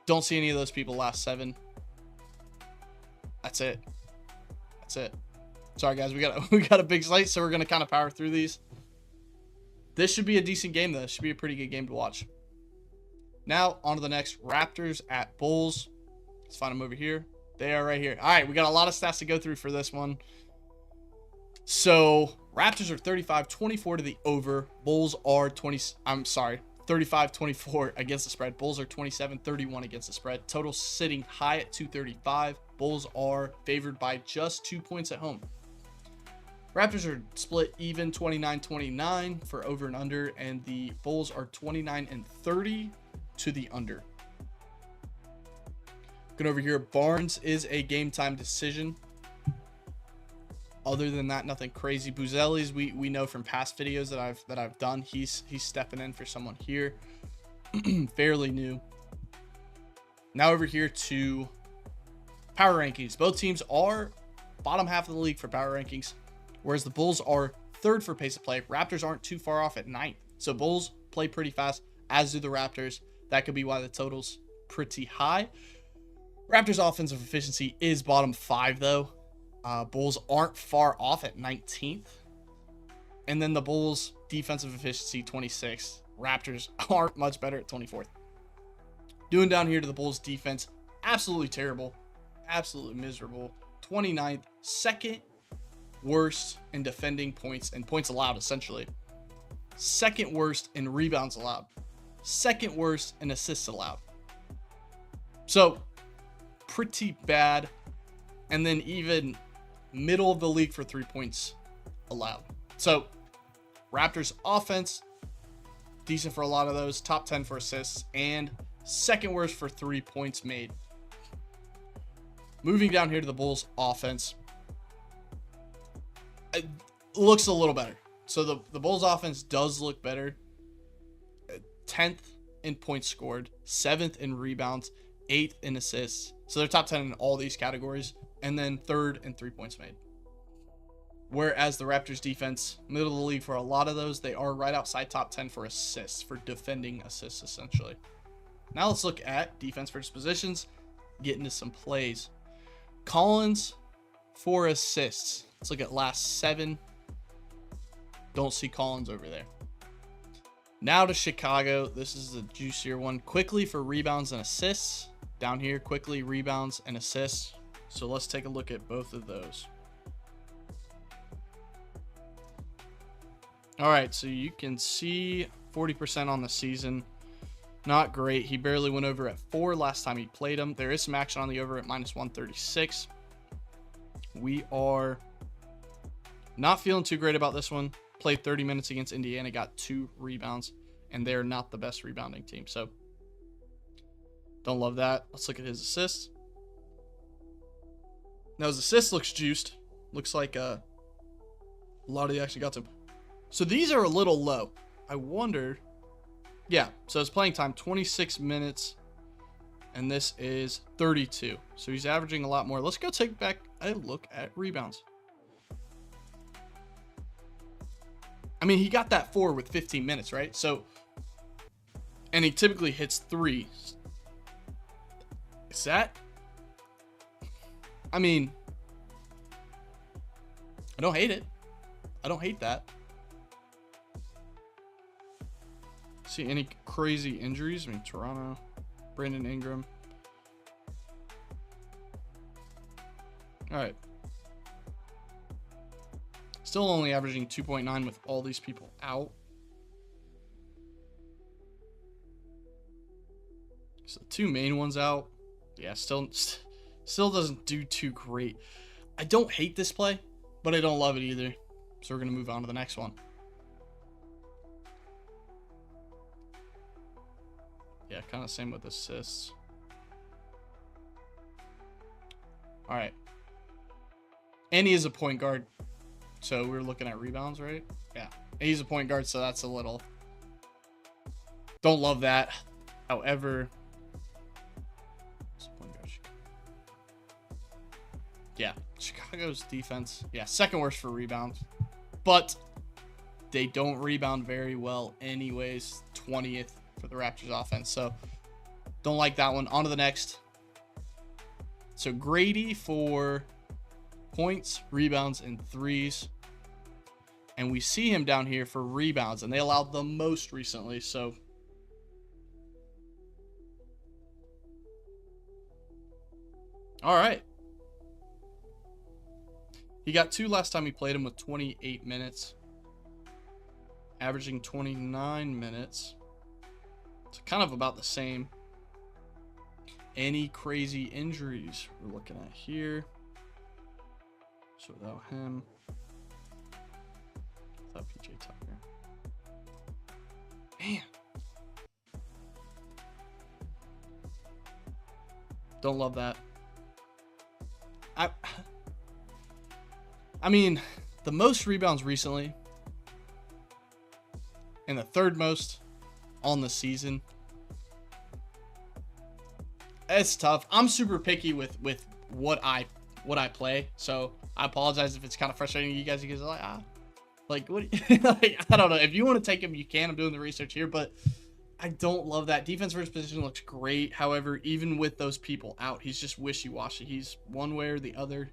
A: Don't see any of those people last 7. That's it. Sorry guys, we got a big slate, so we're gonna kind of power through these. This should be a decent game though. This should be a pretty good game to watch. Now on to the next. Raptors at Bulls. Let's find them over here. They are right here. All right, we got a lot of stats to go through for this one. So Raptors are 35-24 to the over. Bulls are 35-24 against the spread. Bulls are 27-31 against the spread. Total sitting high at 235. Bulls are favored by just 2 points at home. Raptors are split even 29-29 for over and under, and the Bulls are 29-30 to the under. Going over here, Barnes is a game time decision. Other than that, nothing crazy. Buzelli's we know from past videos that I've done. He's stepping in for someone here. Fairly new. Now over here to power rankings. Both teams are bottom half of the league for power rankings, whereas the Bulls are third for pace of play. Raptors aren't too far off at ninth. So Bulls play pretty fast, as do the Raptors. That could be why the total's pretty high. Raptors offensive efficiency is bottom 5 though. Bulls aren't far off at 19th. And then the Bulls defensive efficiency 26th. Raptors aren't much better at 24th. Doing down here to the Bulls defense, absolutely terrible. Absolutely miserable. 29th, second worst in defending points and points allowed essentially. Second worst in rebounds allowed. Second worst in assists allowed. So pretty bad. And then even middle of the league for 3 points allowed. So Raptors offense, decent for a lot of those, top 10 for assists, and second worst for 3 points made. Moving down here to the Bulls offense, it looks a little better. So the Bulls offense does look better. 10th in points scored, 7th in rebounds, 8th in assists. So they're top 10 in all these categories, and then 3rd in 3 points made. Whereas the Raptors defense, middle of the league for a lot of those, they are right outside top 10 for assists, for defending assists essentially. Now let's look at defense versus positions, get into some plays. Collins for assists. Let's look at last 7. Don't see Collins over there. Now to Chicago. This is the juicier one. Quickly for rebounds and assists. Down here, quickly rebounds and assists. So let's take a look at both of those. All right, so you can see 40% on the season. Not great. He barely went over at 4 last time he played him. There is some action on the over at -136. We are not feeling too great about this one. Played 30 minutes against Indiana, got 2 rebounds, and they're not the best rebounding team. So don't love that. Let's look at his assists. Now his assist looks juiced. Looks like a lot of the action got to him. So these are a little low. I wonder. Yeah, so his playing time, 26 minutes. And this is 32. So he's averaging a lot more. Let's go take back a look at rebounds. I mean, he got that 4 with 15 minutes, right? So, and he typically hits 3. Is that? I mean, I don't hate it. I don't hate that. See any crazy injuries? I mean, Toronto, Brandon Ingram. All right. Still only averaging 2.9 with all these people out. So the 2 main ones out. Yeah, still doesn't do too great. I don't hate this play, but I don't love it either. So we're going to move on to the next one. Yeah, kind of same with assists. All right. And he is a point guard. So we're looking at rebounds, right? Yeah. He's a point guard, so that's a little... Don't love that. However... Yeah, Chicago's defense. Yeah, second worst for rebounds. But they don't rebound very well anyways. 20th for the Raptors offense. So don't like that one. On to the next. So Grady for points, rebounds, and threes. And we see him down here for rebounds. And they allowed the most recently. So All right. He got 2 last time he played him with 28 minutes. Averaging 29 minutes. It's kind of about the same. Any crazy injuries we're looking at here? So without him. Without PJ Tucker. Man. Don't love that. I mean, the most rebounds recently and the third most on the season. It's tough. I'm super picky with what I play, so I apologize if it's kind of frustrating to you guys. You guys are like what? Like, I don't know. If you want to take him, you can. I'm doing the research here, but I don't love that. Defense versus position looks great. However, even with those people out, he's just wishy-washy. He's one way or the other.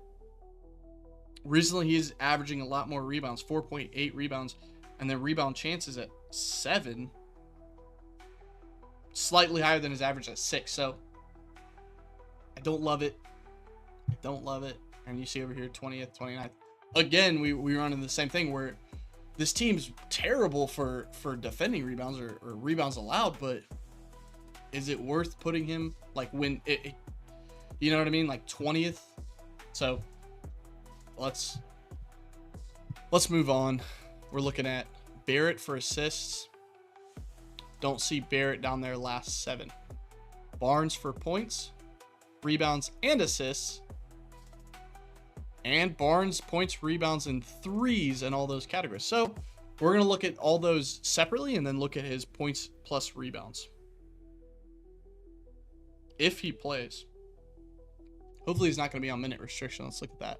A: Recently, he's averaging a lot more rebounds, 4.8 rebounds, and then rebound chances at 7, slightly higher than his average at 6. So I don't love it. I don't love it. And you see over here, 20th, 29th. Again, we run into the same thing where this team's terrible for defending rebounds or rebounds allowed, but is it worth putting him like when it you know what I mean? Like 20th. So let's move on. We're looking at Barrett for assists. Don't see Barrett down there last 7. Barnes for points, rebounds, and assists. And Barnes points, rebounds, and threes in all those categories. So we're going to look at all those separately and then look at his points plus rebounds. If he plays. Hopefully he's not going to be on minute restriction. Let's look at that.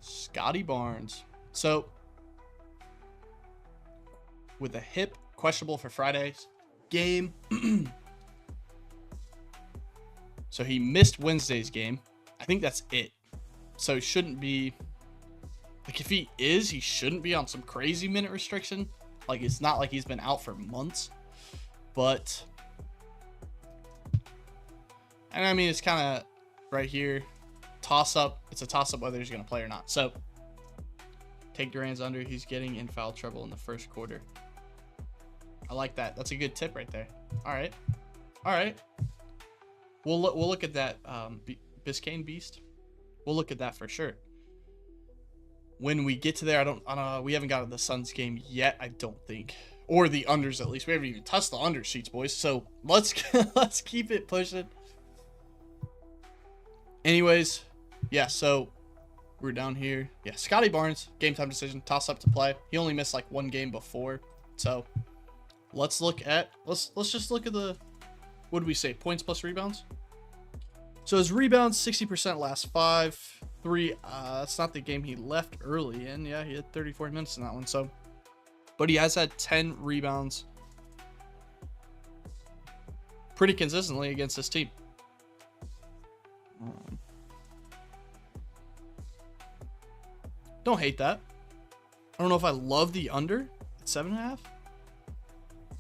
A: Scotty Barnes. So with a hip, questionable for Friday's game. So he missed Wednesday's game. I think that's it. So he shouldn't be, like, if he is, he shouldn't be on some crazy minute restriction. Like, it's not like he's been out for months. But, and I mean, it's kind of right here. Toss up. It's a toss up whether he's going to play or not. So take Durant's under. He's getting in foul trouble in the first quarter. I like that. That's a good tip right there. All right. All right. We'll look at that Biscayne Beast. We'll look at that for sure. When we get to there, we haven't got to the Suns game yet, I don't think. Or the unders at least. We haven't even touched the under sheets, boys. So let's keep it pushing. Anyways, yeah, so we're down here. Yeah, Scotty Barnes, game time decision, toss up to play. He only missed like 1 game before. So let's just look at the, what did we say? Points plus rebounds. So his rebounds, 60% last 5. 3, that's not the game he left early in. Yeah, he had 34 minutes in that one. So, but he has had 10 rebounds pretty consistently against this team. Don't hate that. I don't know if I love the under at 7.5.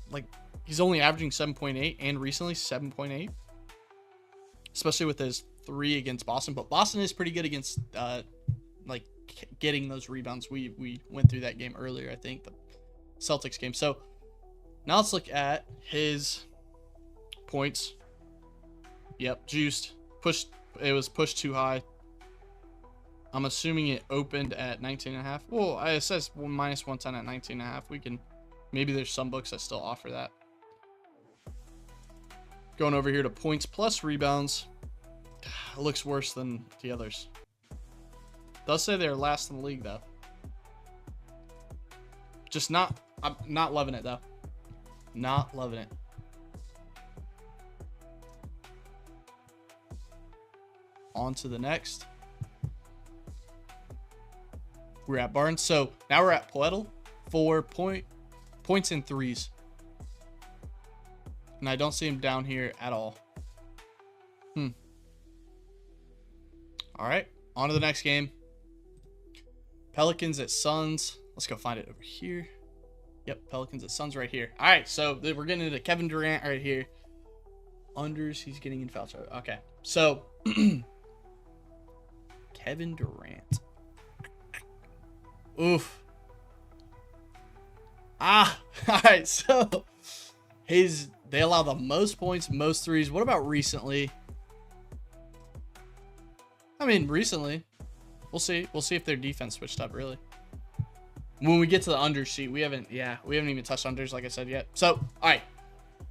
A: Like, he's only averaging 7.8 and recently 7.8. Especially with his 3 against Boston. But Boston is pretty good against, like, getting those rebounds. We went through that game earlier, I think. The Celtics game. So, now let's look at his points. Yep, juiced. Pushed. It was pushed too high. I'm assuming it opened at 19.5. Well, it says minus 110 at 19.5. We can, maybe there's some books that still offer that. Going over here to points plus rebounds. It looks worse than the others. Does say they're last in the league, though. Just not, I'm not loving it, though. Not loving it. On to the next. We're at Barnes. So now we're at Poeltl for points and threes. And I don't see him down here at all. All right, on to the next game. Pelicans at Suns. Let's go find it over here. Yep, Pelicans at Suns right here. All right, so we're getting into Kevin Durant right here. Unders, he's getting in foul trouble. Okay, so Kevin Durant. Oof. All right, so they allow the most points, most threes. What about recently? I mean, recently. We'll see. We'll see if their defense switched up, really. When we get to the under sheet, we haven't even touched unders, like I said, yet. So, all right.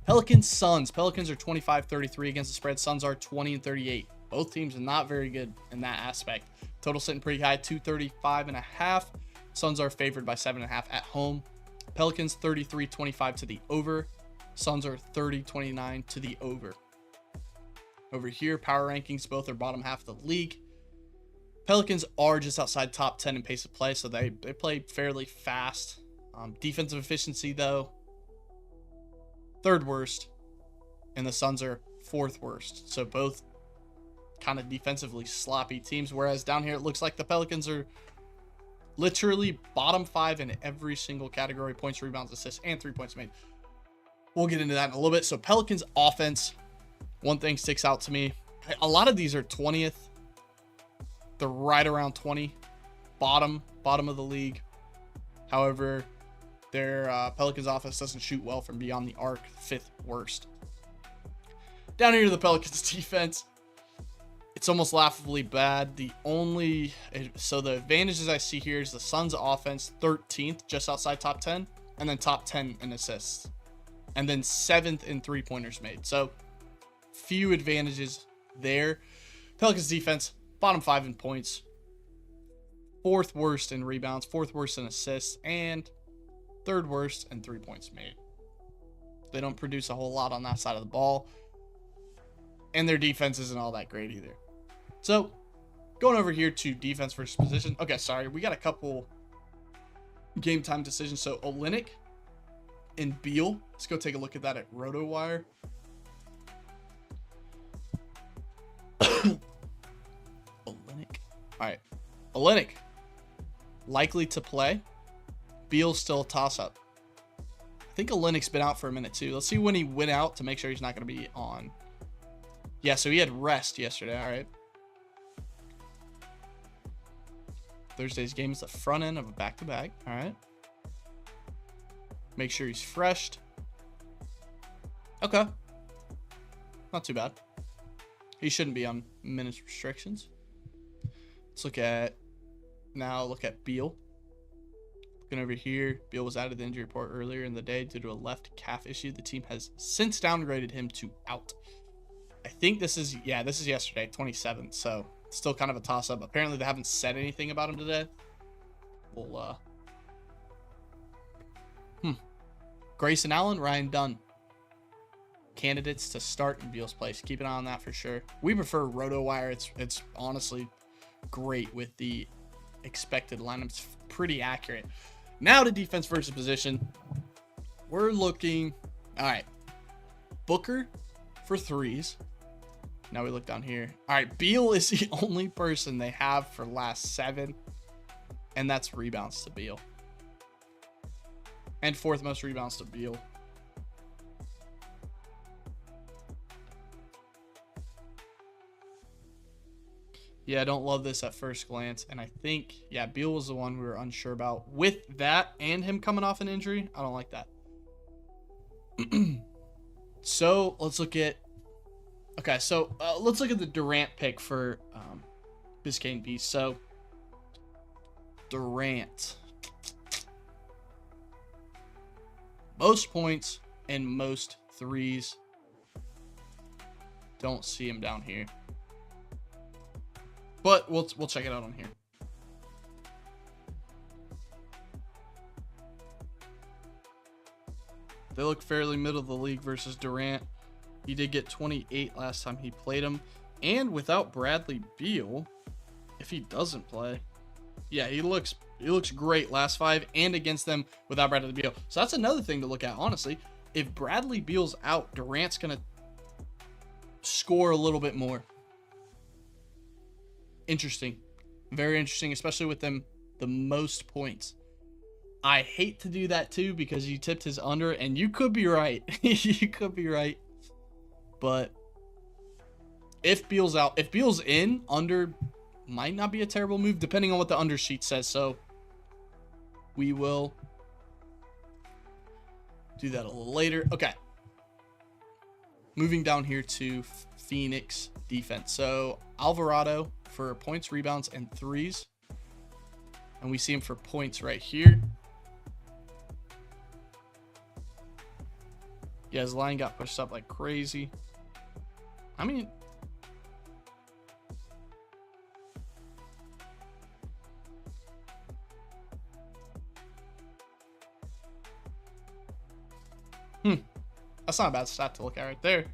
A: Pelicans, Suns. Pelicans are 25-33 against the spread. Suns are 20-38. Both teams are not very good in that aspect. Total sitting pretty high, 235.5. Suns are favored by 7.5 at home. Pelicans 33-25 to the over. Suns are 30-29 to the over. Over here, power rankings, both are bottom half of the league. Pelicans are just outside top 10 in pace of play, so they play fairly fast. Defensive efficiency, though, third worst, and the Suns are fourth worst. So both kind of defensively sloppy teams, whereas down here it looks like the Pelicans are literally bottom 5 in every single category: points, rebounds, assists, and 3 points made. We'll get into that in a little bit. So Pelicans offense, one thing sticks out to me. A lot of these are 20th. They're right around 20, bottom of the league. However, their Pelicans offense doesn't shoot well from beyond the arc, 5th worst. Down here to the Pelicans defense, it's almost laughably bad. So the advantages I see here is the Suns offense, 13th, just outside top 10, and then top 10 in assists, and then 7th in 3-pointers made. So few advantages there. Pelicans defense, bottom 5 in points, 4th worst in rebounds, 4th worst in assists, and 3rd worst in 3 points made. They don't produce a whole lot on that side of the ball, and their defense isn't all that great either. So going over here to defense versus position. Okay, sorry, we got a couple game time decisions. So Olynyk and Beal. Let's go take a look at that at RotoWire. Olynyk. All right. Olynyk likely to play. Beal's still a toss-up. I think Olynyk's been out for a minute too. Let's see when he went out to make sure he's not going to be on. Yeah, so he had rest yesterday. All right. Thursday's game is the front end of a back-to-back. All right. Make sure he's freshed. Okay. Not too bad. He shouldn't be on minutes restrictions. Let's look at Beal. Looking over here, Beal was out of the injury report earlier in the day due to a left calf issue. The team has since downgraded him to out. I think this is yesterday, 27th, so still kind of a toss-up. Apparently they haven't said anything about him today. We'll Grayson Allen, Ryan Dunn, candidates to start in Beal's place. Keep an eye on that for sure. We prefer RotoWire. It's honestly great with the expected lineup. It's pretty accurate. Now to defense versus position. We're looking, all right, Booker for threes. Now we look down here. All right, Beal is the only person they have for last 7, and that's rebounds to Beal. And 4th most rebounds to Beal. Yeah, I don't love this at first glance. And I think, yeah, Beal was the one we were unsure about. With that and him coming off an injury, I don't like that. So let's look at, let's look at the Durant pick for Biscayne Beast. So Durant, most points and most threes. Don't see him down here, but we'll check it out on here. They look fairly middle of the league versus Durant. He did get 28 last time he played him. And without Bradley Beal, if he doesn't play, yeah, he looks great last 5 and against them without Bradley Beal. So that's another thing to look at, honestly. If Bradley Beal's out, Durant's going to score a little bit more. Interesting. Very interesting, especially with them the most points. I hate to do that too because you tipped his under, and you could be right. You could be right. But if Beal's out, if Beal's in, under might not be a terrible move depending on what the under sheet says. So we will do that a little later. Okay. Moving down here to Phoenix defense. So Alvarado for points, rebounds, and threes. And we see him for points right here. Yeah, his line got pushed up like crazy. I mean, that's not a bad stat to look at right there.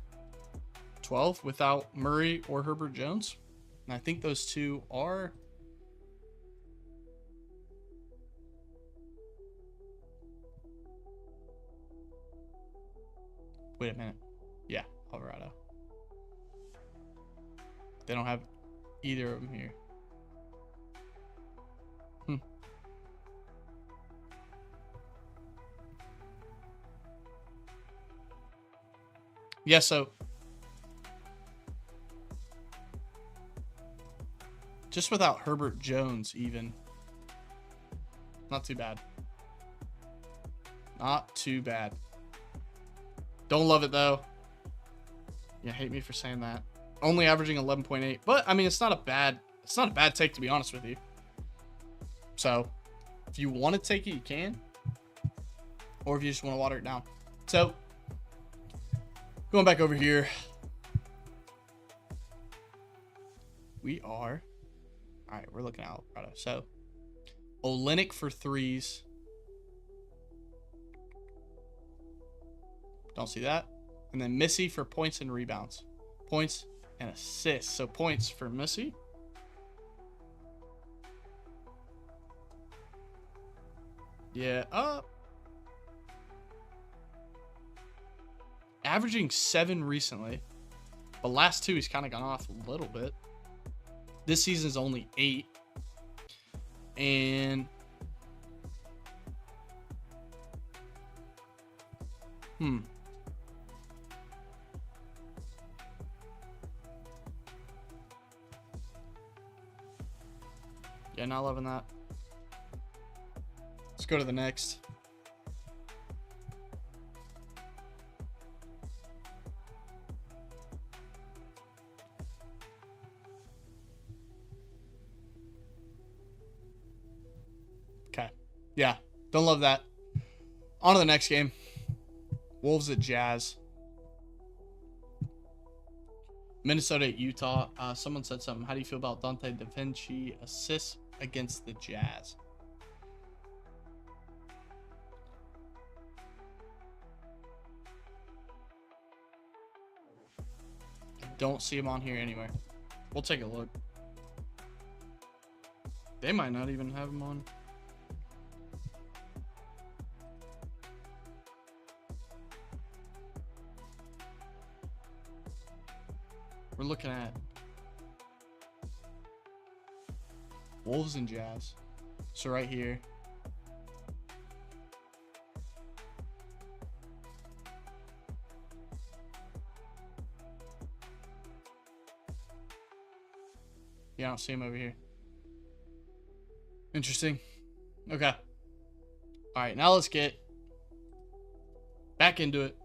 A: 12 without Murray or Herbert Jones. And I think those two are... Wait a minute. Yeah, Alvarado. They don't have either of them here. Yeah, so just without Herbert Jones even. Not too bad. Not too bad. Don't love it though. Yeah, hate me for saying that. Only averaging 11.8, but I mean it's not a bad take to be honest with you. So if you want to take it, you can. Or if you just want to water it down. So going back over here. We are all right, we're looking at Alvarado. So Olynyk for threes. Don't see that. And then Missy for points and rebounds. Points and assists. So points for Missy. Yeah, averaging 7 recently. But last 2 he's kind of gone off a little bit. This season's only 8. And yeah, not loving that. Let's go to the next. Okay. Yeah, don't love that. On to the next game. Wolves at Jazz. Minnesota at Utah. Someone said something. How do you feel about Dante DaVinci assists against the Jazz? I don't see him on here anywhere. We'll take a look. They might not even have him on. We're looking at Wolves and Jazz. So right here. Yeah, I don't see him over here. Interesting. Okay. All right, now let's get back into it.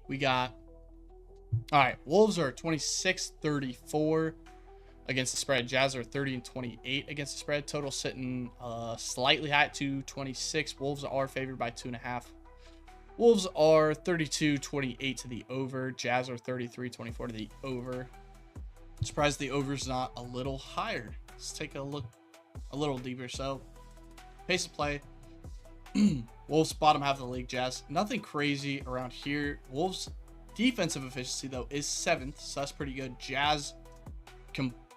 A: We got... All right, Wolves are 26-34 against the spread. Jazz are 30-28 against the spread. Total sitting slightly high at 226. Wolves are favored by 2.5. Wolves are 32-28 to the over. Jazz are 33-24 to the over. Surprised the over's not a little higher. Let's take a look a little deeper. So, pace of play. Wolves bottom half of the league. Jazz, nothing crazy around here. Wolves defensive efficiency though is 7th, so that's pretty good. Jazz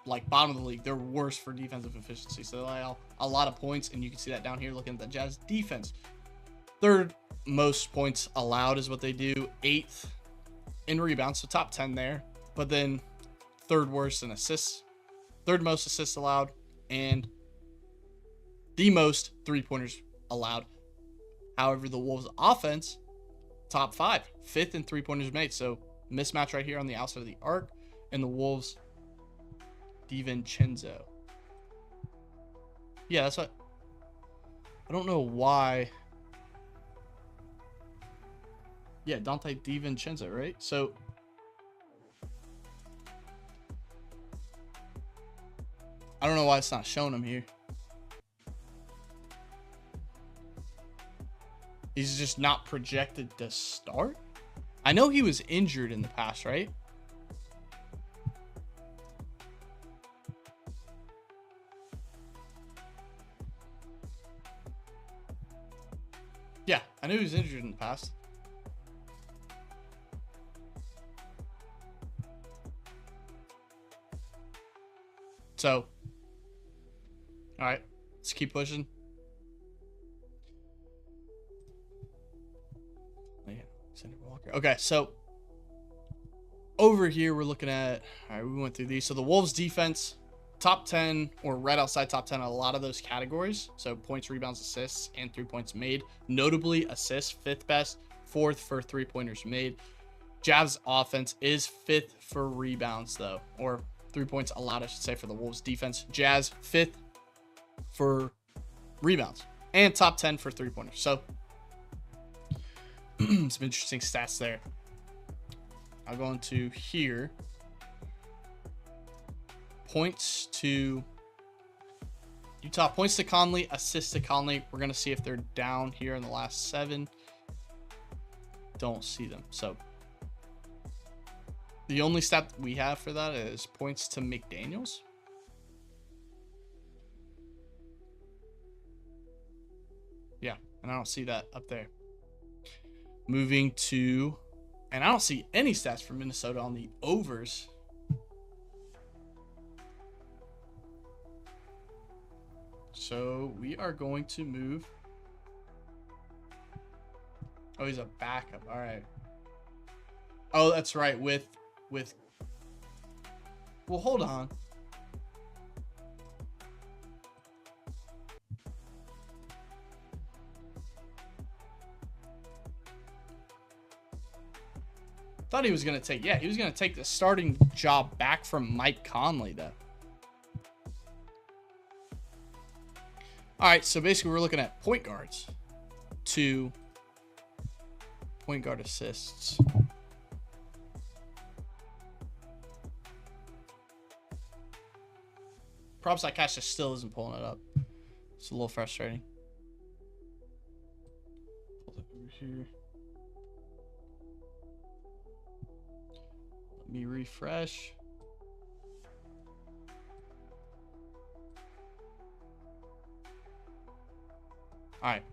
A: like bottom of the league. They're worse for defensive efficiency, so they allow a lot of points, and you can see that down here looking at the Jazz defense. 3rd most points allowed is what they do. 8th in rebounds, so top 10 there, but then 3rd worst in assists. 3rd most assists allowed, and the most 3-pointers allowed. However, the Wolves offense, top 5, 5th in 3-pointers made. So mismatch right here on the outside of the arc. And the Wolves, DiVincenzo. Yeah, that's what. I don't know why. Yeah, Dante DiVincenzo, right? So I don't know why it's not showing him here. He's just not projected to start. I know he was injured in the past, right? Yeah, I knew he was injured in the past. So, all right, let's keep pushing. Okay, so over here we're looking at, all right, we went through these. So the Wolves defense, top 10 or right outside top 10 on a lot of those categories. So points, rebounds, assists, and 3-points made. Notably assists, 5th best, 4th for 3-pointers made. Jazz offense is 5th for rebounds though, or 3 points allowed, I should say, for the Wolves defense. Jazz 5th for rebounds and top 10 for 3-pointers. So some interesting stats there. I'll go into here. Points to Utah, points to Conley, assists to Conley. We're going to see if they're down here in the last 7. Don't see them. So the only stat we have for that is points to McDaniels. Yeah, and I don't see that up there. Moving to, and I don't see any stats for Minnesota on the overs. So we are going to move. Oh, he's a backup. All right. Oh, that's right. With, well, hold on. Thought he was going to take, yeah, he was going to take the starting job back from Mike Conley, though. All right, so basically we're looking at point guards to point guard assists. Props that Cash just still isn't pulling it up. It's a little frustrating. Pull it over here. Let me refresh. All right.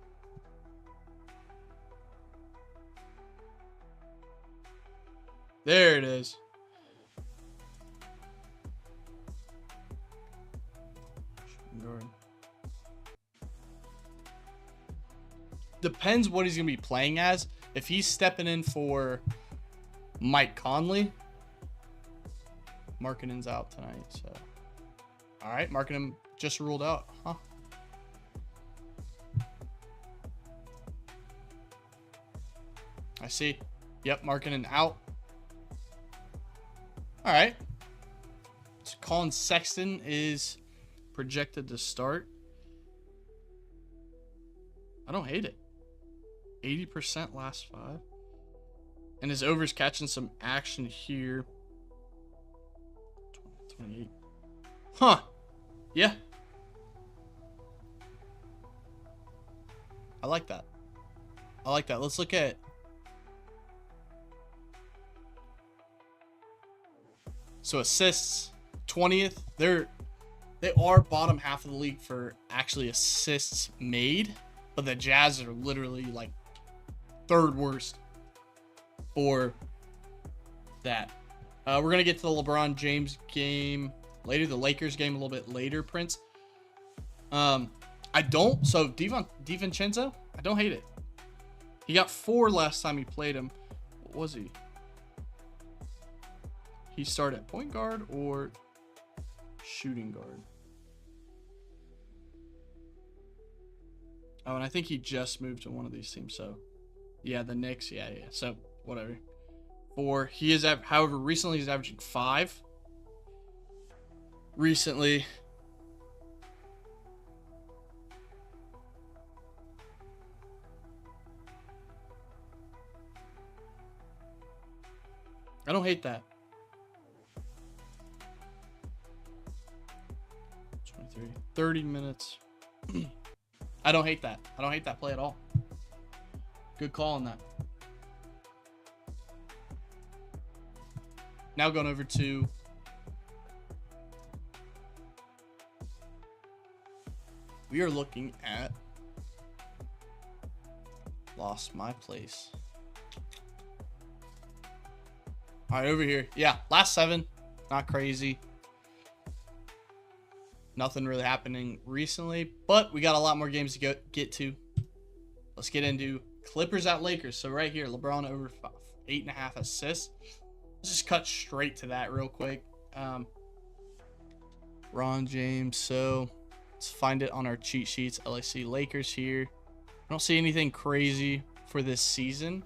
A: There it is. Depends what he's going to be playing as. If he's stepping in for Mike Conley, Markkanen's out tonight. So, all right, Markkanen just ruled out, huh? I see. Yep, Markkanen out. All right. So Colin Sexton is projected to start. I don't hate it. 80% last 5. And his over's catching some action here. 28. Huh. Yeah. I like that. I like that. Let's look at... So assists, 20th. They are bottom half of the league for actually assists made, but the Jazz are literally like 3rd worst for that. We're gonna get to the LeBron James game later, the Lakers game a little bit later, Prince. I don't. So DiVincenzo, I don't hate it. He got 4 last time he played him. What was he? He started at point guard or shooting guard? Oh, and I think he just moved to one of these teams. So, yeah, the Knicks. Yeah. So, whatever. 4. He is, however, recently he's averaging 5. Recently. I don't hate that. 23, 30 minutes. I don't hate that. I don't hate that play at all. Good call on that. Now going over to we are looking at lost my place. All right, over here. Yeah, last 7. Not crazy. Nothing really happening recently, but we got a lot more games to get to. Let's get into Clippers at Lakers. So right here, LeBron over 8.5 assists. Let's just cut straight to that real quick. Ron James. So let's find it on our cheat sheets. LAC Lakers here. I don't see anything crazy for this season.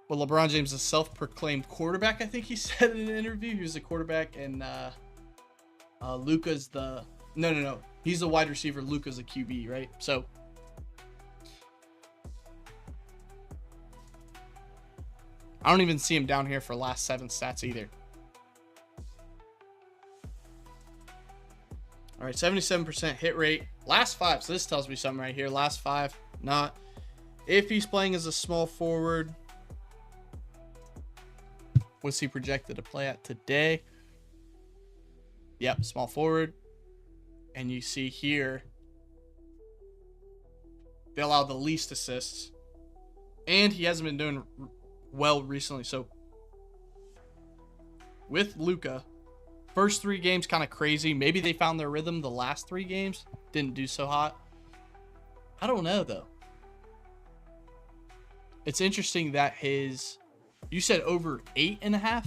A: Well, LeBron James is a self-proclaimed quarterback, I think he said in an interview. He was a quarterback, and Luka's the... No. He's a wide receiver. Luka's a QB, right? So, I don't even see him down here for last 7 stats either. All right, 77% hit rate. Last 5, so this tells me something right here. Last 5, not. If he's playing as a small forward... What's he projected to play at today? Yep, small forward. And you see here, they allow the least assists. And he hasn't been doing well recently. So, with Luka, first 3 games kind of crazy. Maybe they found their rhythm. The last 3 games didn't do so hot. I don't know, though. It's interesting that his... You said over 8.5?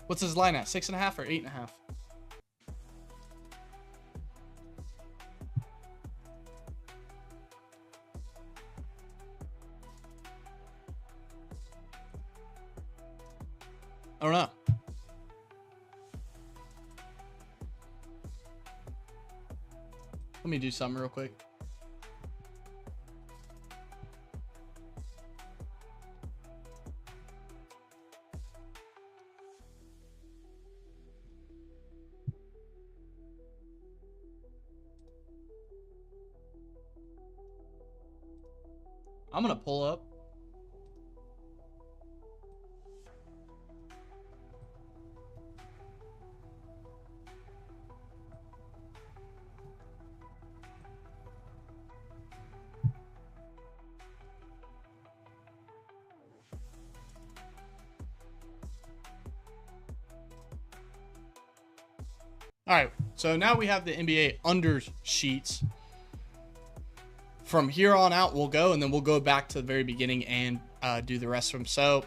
A: What's his line at? 6.5 or 8.5? I don't know. Let me do something real quick. I'm going to pull up. All right, so now we have the NBA under sheets. From here on out, we'll go, and then we'll go back to the very beginning and do the rest of them. So,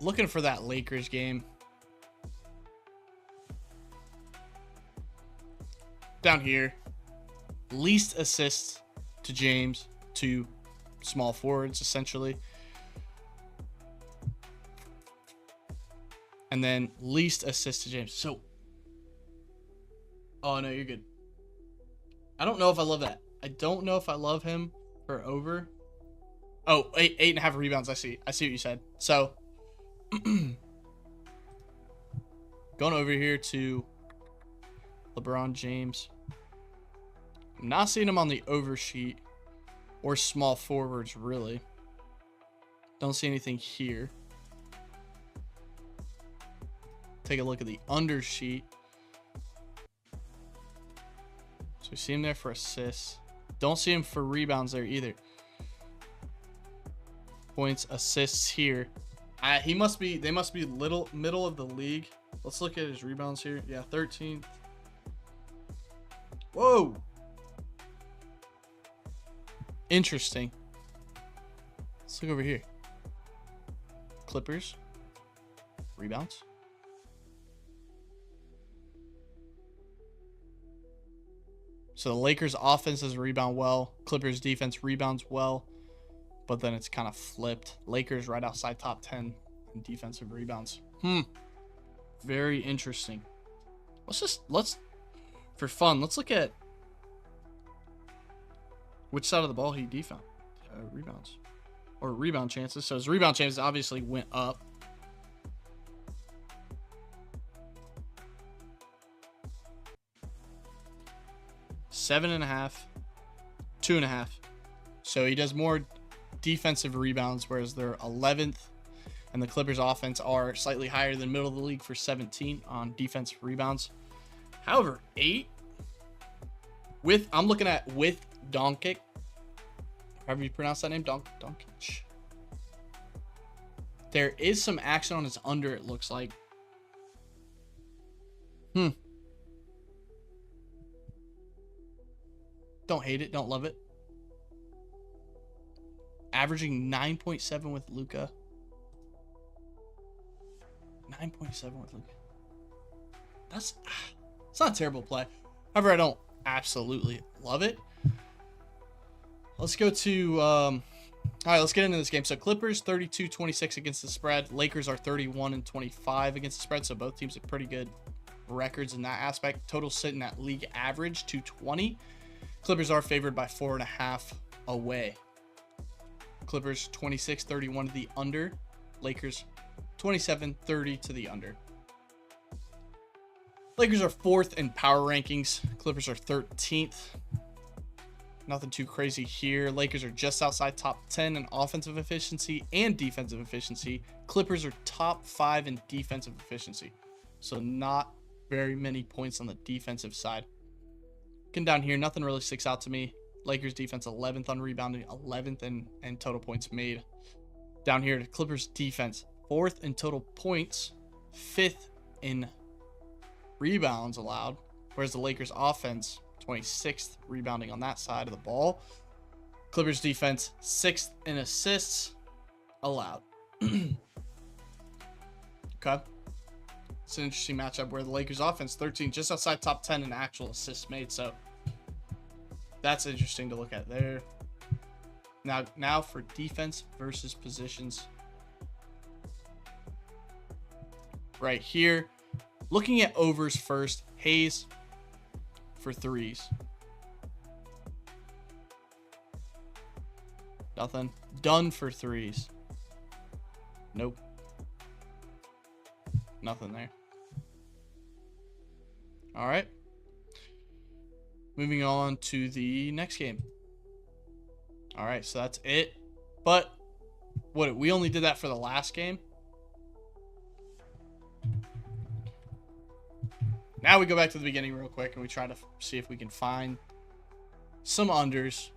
A: looking for that Lakers game. Down here, least assists to James, to small forwards, essentially. And then least assists to James. So, oh, no, you're good. I don't know if I love that. I don't know if I love him for over. Oh, 8.5 rebounds. I see what you said. So, going over here to LeBron James. I'm not seeing him on the over sheet or small forwards, really. Don't see anything here. Take a look at the under sheet. So we see him there for assists. Don't see him for rebounds there either. Points, assists here. They must be middle of the league. Let's look at his rebounds here. Yeah, 13th. Whoa. Interesting. Let's look over here. Clippers. Rebounds. So the Lakers offense does rebound well. Clippers defense rebounds well. But then it's kind of flipped. Lakers right outside top 10 in defensive rebounds. Very interesting. For fun, let's look at which side of the ball he defend rebounds or rebound chances. So his rebound chances obviously went up. Seven and a half, 2.5. So he does more defensive rebounds, whereas they're 11th, and the Clippers offense are slightly higher than middle of the league for 17 on defensive rebounds. However, 8 I'm looking at with Doncic. However you pronounce that name, Doncic. There is some action on his under, it looks like. Don't hate it, don't love it. Averaging 9.7 with Luka. 9.7 with Luka. It's not a terrible play. However, I don't absolutely love it. Let's go to all right, let's get into this game. So Clippers 32-26 against the spread. Lakers are 31-25 against the spread. So both teams have pretty good records in that aspect. Total sitting at league average 220. Clippers are favored by 4.5 away. Clippers 26-31 to the under. Lakers 27-30 to the under. Lakers are 4th in power rankings. Clippers are 13th. Nothing too crazy here. Lakers are just outside top 10 in offensive efficiency and defensive efficiency. Clippers are top 5 in defensive efficiency. So not very many points on the defensive side. Getting down here, nothing really sticks out to me. Lakers defense 11th on rebounding, 11th in total points made. Down here, the Clippers defense 4th in total points, 5th in rebounds allowed, whereas the Lakers offense 26th rebounding on that side of the ball. Clippers defense 6th in assists allowed. Okay. It's an interesting matchup where the Lakers offense 13, just outside top 10 in actual assists made. So that's interesting to look at there. Now for defense versus positions. Right here, looking at overs first. Hayes for threes. Nothing. Dunn for threes. Nope. Nothing there. All right. Moving on to the next game. All right, so that's it. But we only did that for the last game. Now we go back to the beginning real quick and we try to see if we can find some unders.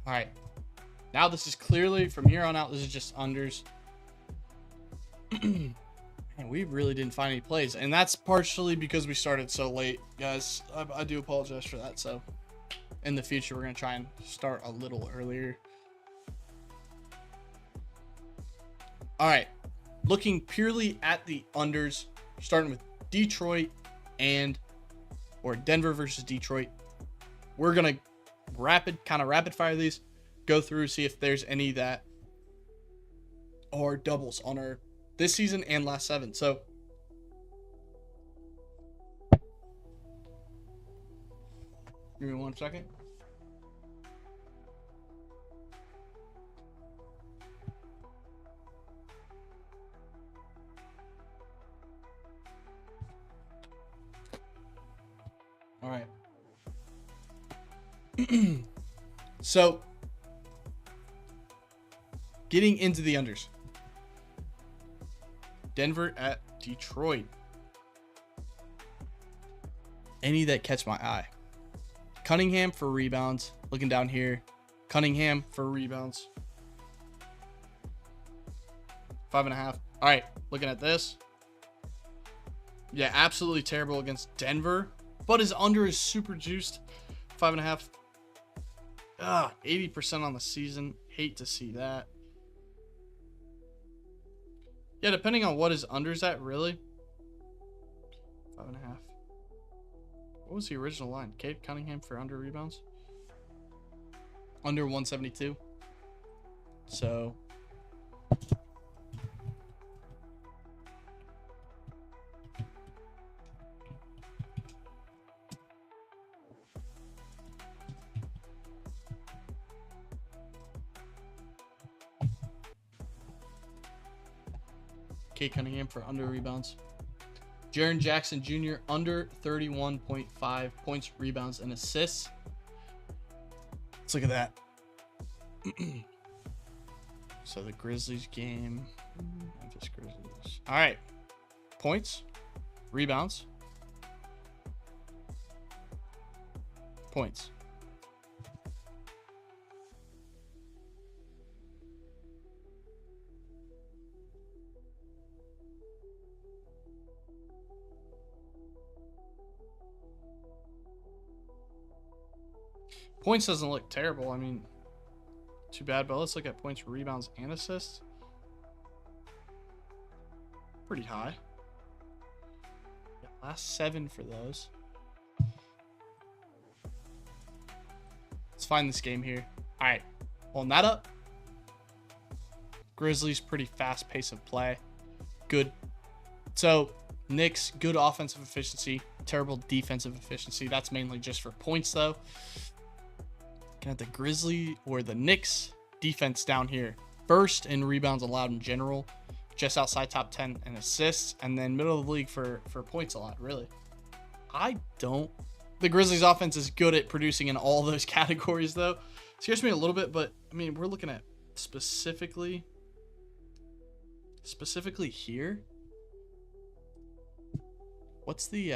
A: All right. Now this is clearly, from here on out, this is just unders. And we really didn't find any plays. And that's partially because we started so late, guys. I do apologize for that. So in the future, we're going to try and start a little earlier. All right. Looking purely at the unders, starting with Detroit or Denver versus Detroit. We're going to rapid fire these, go through, see if there's any that are doubles on our this season and last 7. So give me 1 second. All right. So getting into the unders. Denver at Detroit. Any that catch my eye. Cunningham for rebounds. Looking down here. Cunningham for rebounds. 5.5. All right. Looking at this. Yeah, absolutely terrible against Denver. But his under is super juiced. 5.5. 80% on the season. Hate to see that. Yeah, depending on what his under's at, really. 5.5. What was the original line? Cade Cunningham for under rebounds? Under 172. So Cade Cunningham for under rebounds. Jaren Jackson Jr. under 31.5 points, rebounds, and assists. Let's look at that. So the Grizzlies game. Memphis Grizzlies. All right. Points, rebounds, points. Points doesn't look terrible. I mean, too bad, but let's look at points, rebounds, and assists. Pretty high. Yeah, last 7 for those. Let's find this game here. All right, pulling that up. Grizzlies, pretty fast pace of play. Good. So, Knicks, good offensive efficiency, terrible defensive efficiency. That's mainly just for points, though. Looking at the Grizzly or the Knicks defense down here. First in rebounds allowed in general, just outside top 10 in assists, and then middle of the league for points allowed, really. The Grizzlies offense is good at producing in all those categories, though. Scares me a little bit, but I mean, we're looking at specifically here. What's the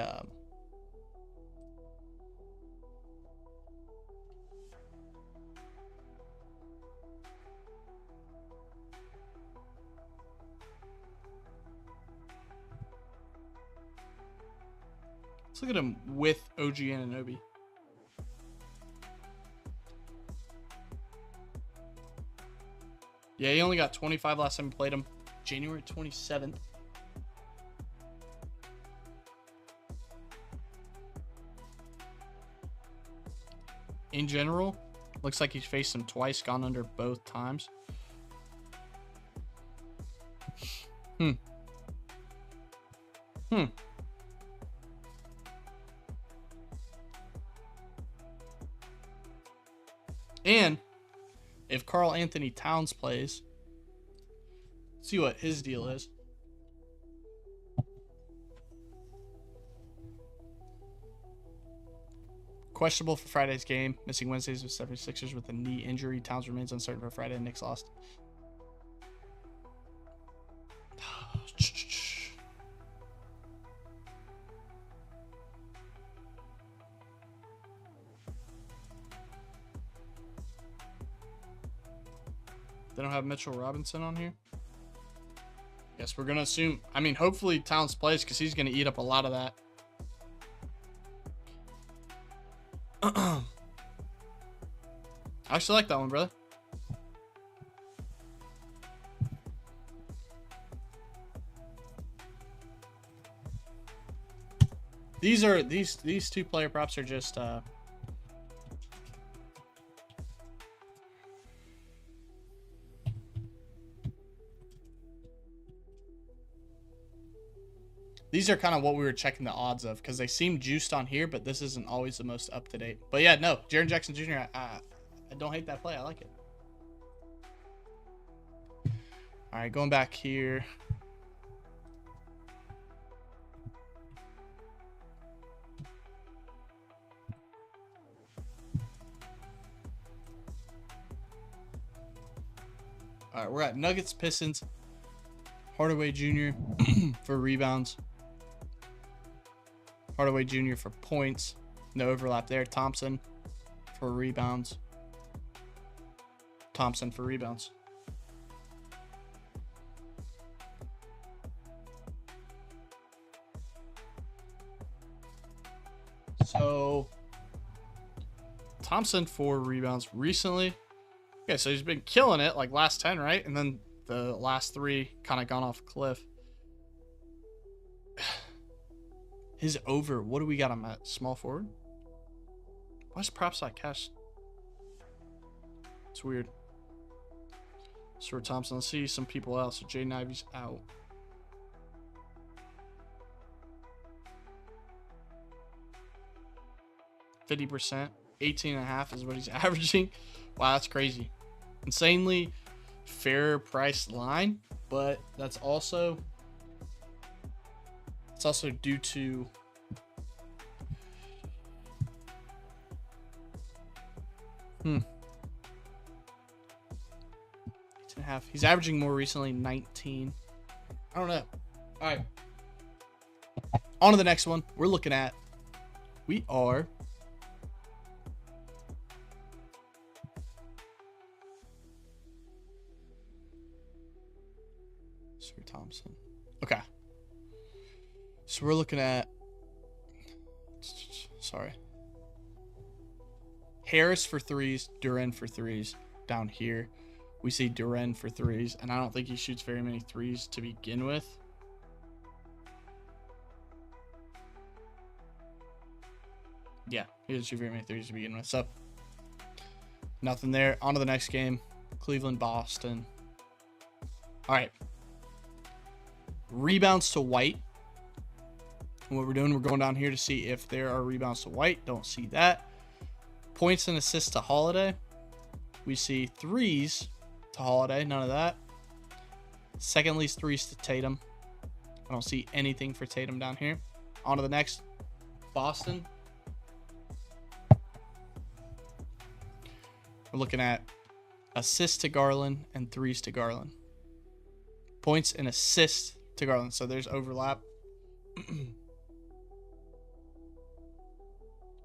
A: let's look at him with OG Anunoby. Yeah, he only got 25 last time we played him. January 27th. In general, looks like he's faced him twice, gone under both times. And if Karl Anthony Towns plays, see what his deal is. Questionable for Friday's game. Missing Wednesdays with 76ers with a knee injury. Towns remains uncertain for Friday. Knicks lost. They don't have Mitchell Robinson on here. Guess we're going to assume. I mean, hopefully Towns plays because he's going to eat up a lot of that. I actually like that one, brother. These two player props are just these are kind of what we were checking the odds of because they seem juiced on here, but this isn't always the most up to date. But yeah, no, Jaren Jackson Jr. I don't hate that play. I like it. All right, going back here. All right, we're at Nuggets, Pistons. Hardaway Jr. for rebounds. Hardaway Jr. for points. No overlap there. Thompson for rebounds. Thompson for rebounds. So, Thompson for rebounds recently. Okay, so he's been killing it like last 10, right? And then The last 3 kind of gone off a cliff. His over, what do we got him at? Small forward? Why's props not cash? It's weird. Stuart Thompson. Let's see some people out. So Jaden Ivey's out. %, 18.5 is what he's averaging. Wow, that's crazy. Insanely fair price line, but that's also due to he's averaging more recently 19. I don't know. All right. On to the next one. We are Sir Thompson. Okay. So we're looking at Harris for 3s, Duren for 3s. Down here, we see Duren for 3s, and I don't think he shoots very many 3s to begin with. Yeah, he doesn't shoot very many 3s to begin with. So, nothing there. On to the next game. Cleveland, Boston. All right. Rebounds to White. And what we're doing, we're going down here to see if there are rebounds to White. Don't see that. Points and assists to Holiday. We see 3s to Holiday. None of that. Second least 3s to Tatum. I don't see anything for Tatum down here. On to the next. Boston. We're looking at assists to Garland and 3s to Garland. Points and assists to Garland. So there's overlap.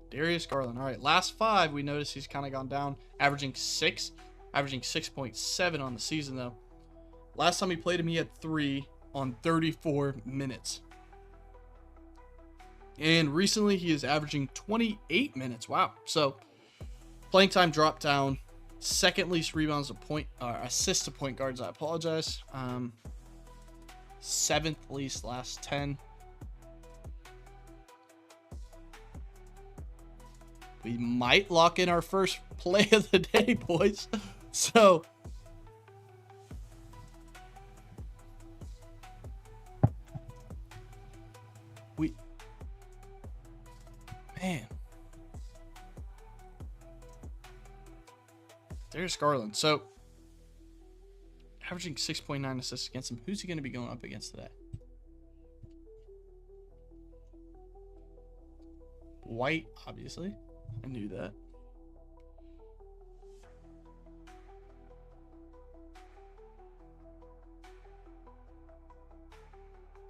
A: Darius Garland. All right, last 5, we notice he's kind of gone down, averaging 6.7 on the season, though. Last time he played him, he had 3 on 34 minutes. And recently, he is averaging 28 minutes. Wow. So, playing time dropped down. Second least rebounds to assists to point guards. I apologize. 7th least last 10. We might lock in our first play of the day, boys. So, there's Garland. So, averaging 6.9 assists against him. Who's he going to be going up against today? White, obviously. I knew that.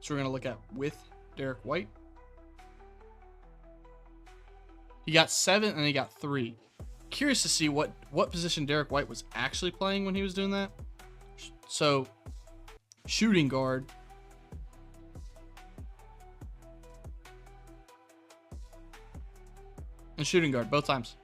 A: So we're going to look at with Derek White. He got 7 and he got 3. Curious to see what position Derek White was actually playing when he was doing that. So, shooting guard. And shooting guard, both times.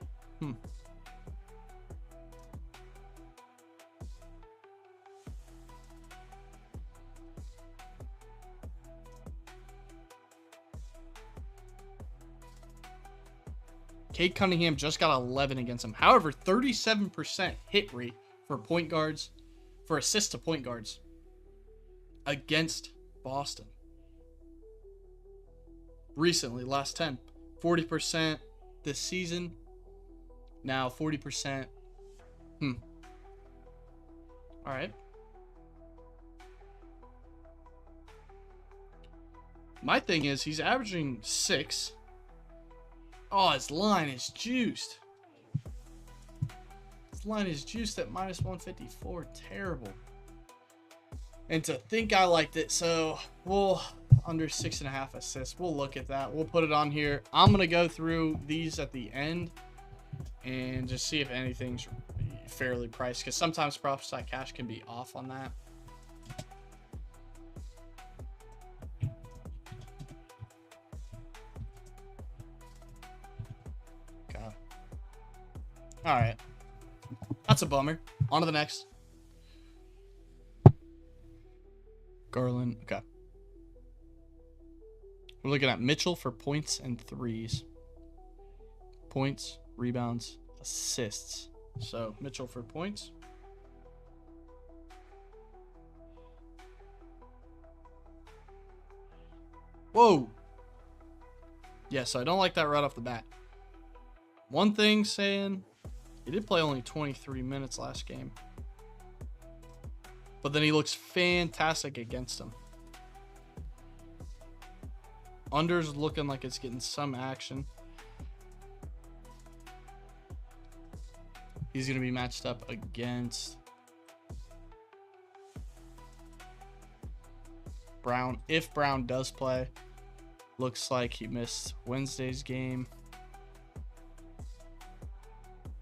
A: Cade Cunningham just got 11 against him. However, 37% hit rate for point guards, for assists to point guards against Boston. Recently, last 10. 40% this season. Now 40%. All right. My thing is he's averaging 6. Oh, his line is juiced. His line is juiced at -154. Terrible. And to think I liked it, so we'll under 6.5 assists. We'll look at that. We'll put it on here. I'm gonna go through these at the end and just see if anything's fairly priced, because sometimes props.cash can be off on that. Okay. All right. That's a bummer. On to the next. Garland. Okay. We're looking at Mitchell for points and threes. Points, rebounds, assists. So Mitchell for points. Whoa. Yeah, so I don't like that right off the bat. One thing saying he did play only 23 minutes last game. But then he looks fantastic against him. Under's looking like it's getting some action. He's going to be matched up against Brown. If Brown does play, looks like he missed Wednesday's game.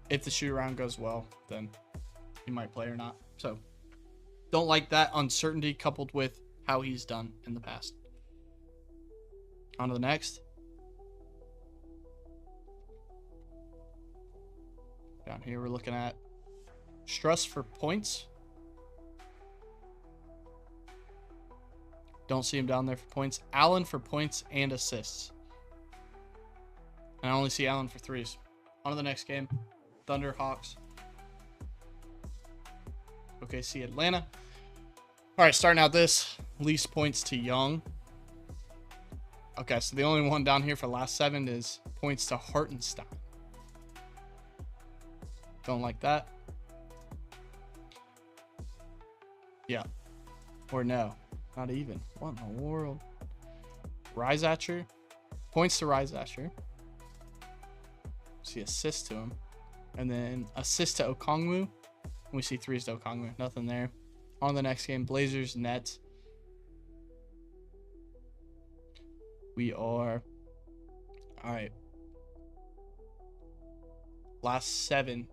A: If the shoot around goes well, then he might play or not. So don't like that uncertainty coupled with how he's done in the past. On to the next. Down here, we're looking at Struss for points. Don't see him down there for points. Allen for points and assists. And I only see Allen for threes. On to the next game. Thunder, Hawks. OKC, Atlanta. All right, starting out this. Least points to Young. Okay, so the only one down here for last 7 is points to Hartenstein. Don't like that. Yeah. Or no. Not even. What in the world? Riseatcher. Points to Riseatcher. See assist to him. And then assist to Okongwu. We see threes to Okongwu. Nothing there. On the next game, Blazers, Nets. We are... All right. Last 7.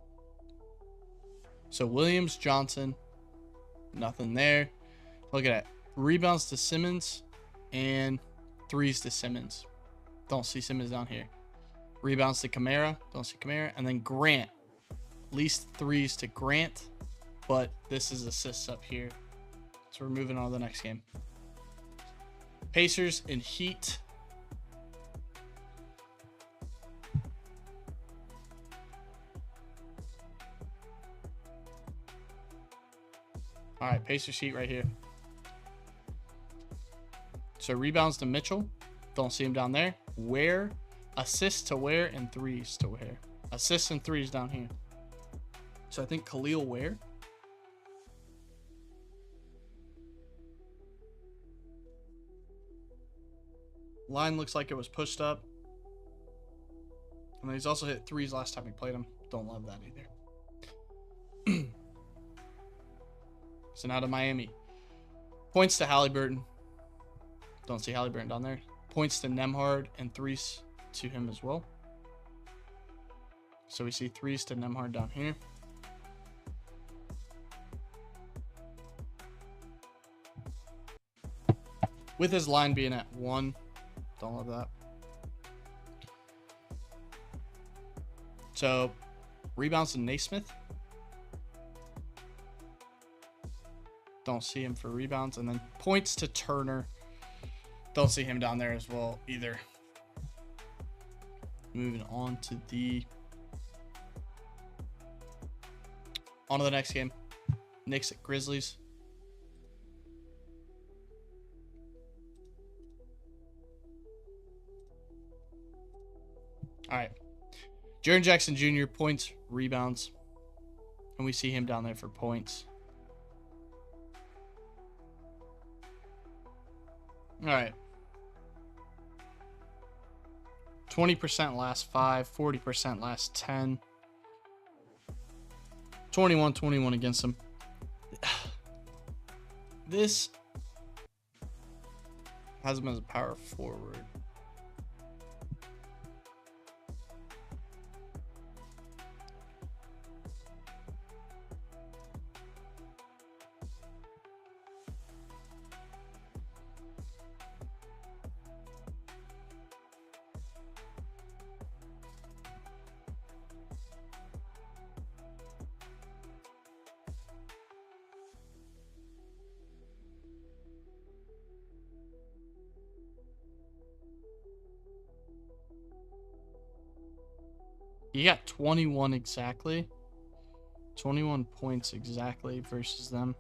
A: So Williams, Johnson. Nothing there. Look at that. Rebounds to Simmons and threes to Simmons. Don't see Simmons down here. Rebounds to Kamara. Don't see Kamara. And then Grant. Least threes to Grant. But this is assists up here. So we're moving on to the next game. Pacers and Heat. All right, Pacers Heat right here. So rebounds to Mitchell. Don't see him down there. Ware. Assists to Ware and threes to Ware. Assists and threes down here. So I think Khalil Ware. Line looks like it was pushed up. And then he's also hit threes last time he played him. Don't love that either. So now to Miami. Points to Halliburton. Don't see Halliburton down there. Points to Nembhard and threes to him as well. So we see threes to Nembhard down here. With his line being at 1. Don't love that. So rebounds to Naismith. Don't see him for rebounds. And then points to Turner. Don't see him down there as well either. Moving on to the next game. Knicks at Grizzlies. All right. Jaren Jackson Jr. points, rebounds. And we see him down there for points. All right. 20% last 5, 40% last 10. 21-21 against him. This has him as a power forward. He got 21 exactly. 21 points exactly versus them.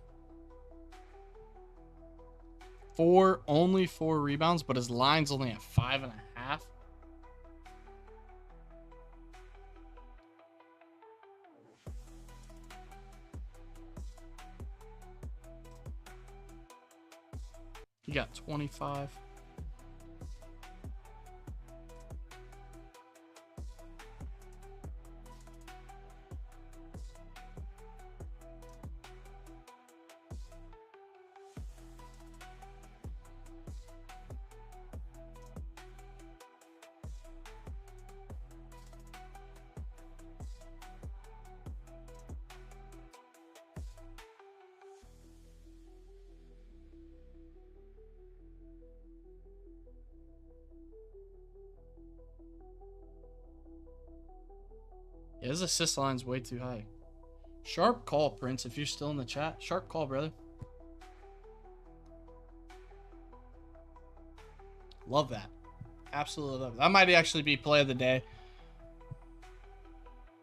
A: Only 4 rebounds, but his line's only at 5.5. He got 25. Yeah, his assist line's way too high. Sharp call, Prince, if you're still in the chat. Sharp call, brother. Love that. Absolutely love it. That might actually be play of the day.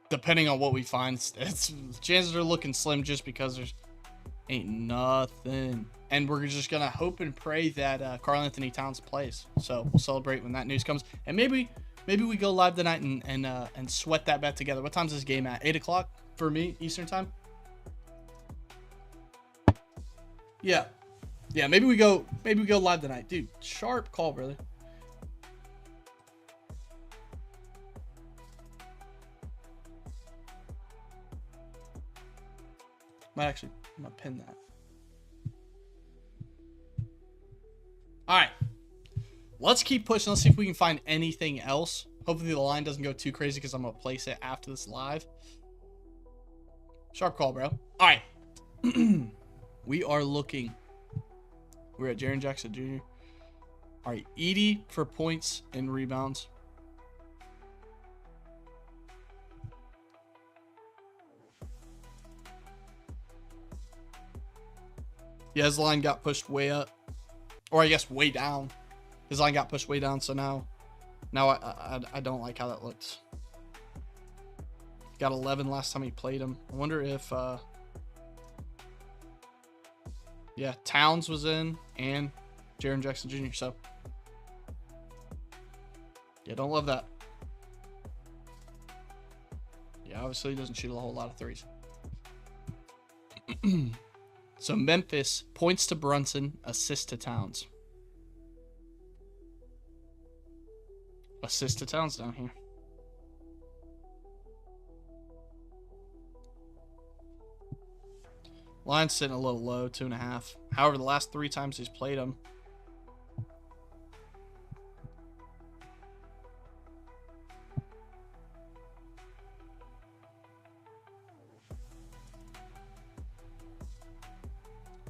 A: Depending on what we find. It's chances are looking slim just because there's ain't nothing. And we're just gonna hope and pray that Karl Anthony Towns plays. So we'll celebrate when that news comes. And maybe we go live tonight and sweat that bet together. What time's this game at? 8 o'clock for me, Eastern time? Yeah. Yeah, maybe we go live tonight. Dude, sharp call, brother. I'm gonna pin that. All right. Let's keep pushing. Let's see if we can find anything else. Hopefully the line doesn't go too crazy because I'm going to place it after this live. Sharp call, bro. All right. We are looking. We're at Jaren Jackson Jr. All right. Edie for points and rebounds. Yeah, his line got pushed way up. Or I guess way down. His line got pushed way down, so now I don't like how that looks. He got 11 last time he played him. I wonder if yeah, Towns was in and Jaren Jackson Jr. So yeah, don't love that. Yeah, obviously he doesn't shoot a whole lot of threes. So Memphis, points to Brunson, assist to Towns. Assist to Towns down here. Line's sitting a little low, 2.5. However, the last 3 times he's played him,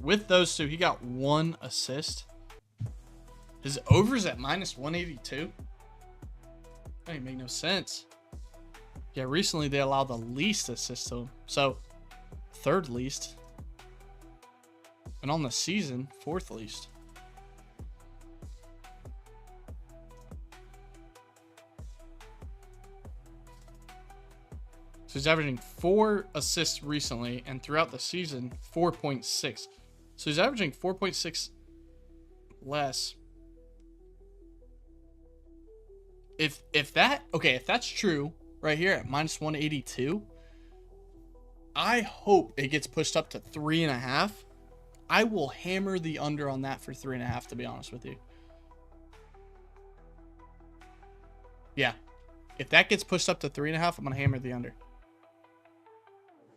A: with those 2, he got 1 assist. His over's at minus 182. That ain't make no sense. Yeah, recently they allowed the least assist to him. So, 3rd least. And on the season, 4th least. So he's averaging 4 assists recently, and throughout the season, 4.6. So he's averaging 4.6 less. If that's true, right here at minus 182, I hope it gets pushed up to 3.5. I will hammer the under on that for 3.5, to be honest with you. Yeah. If that gets pushed up to 3.5, I'm gonna hammer the under.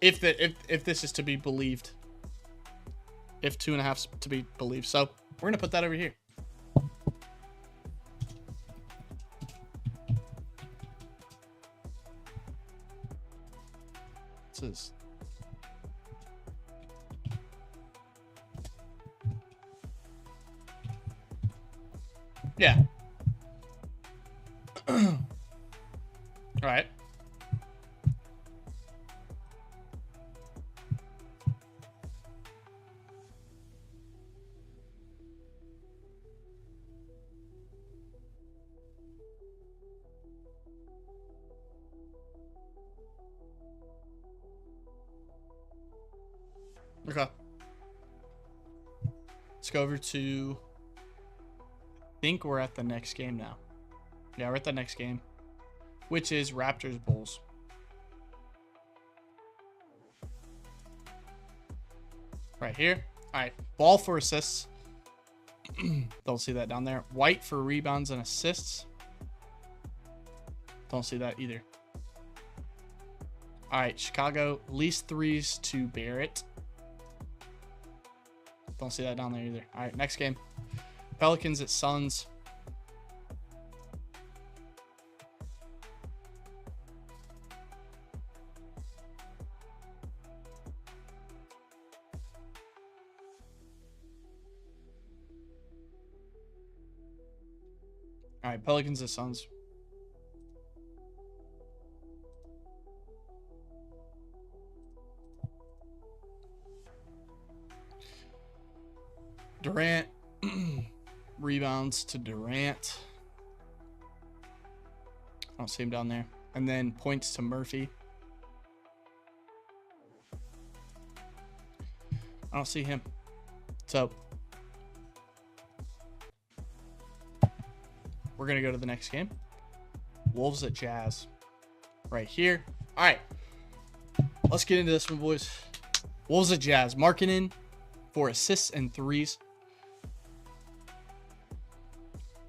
A: If this is to be believed. If 2.5 is to be believed. So we're gonna put that over here. What's this? Yeah. All right. Okay. Let's go over to, I think we're at the next game now. Yeah, we're at the next game, which is Raptors Bulls. Right here. All right. Ball for assists. Don't see that down there. White for rebounds and assists. Don't see that either. All right. Chicago, least threes to Barrett. Don't see that down there either. All right. Next game. Pelicans at Suns. All right. Pelicans at Suns. Durant. Rebounds to Durant. I don't see him down there. And then points to Murphy. I don't see him. So we're going to go to the next game. Wolves at Jazz. Right here. All right. Let's get into this one, boys. Wolves at Jazz. Markkanen for assists and threes.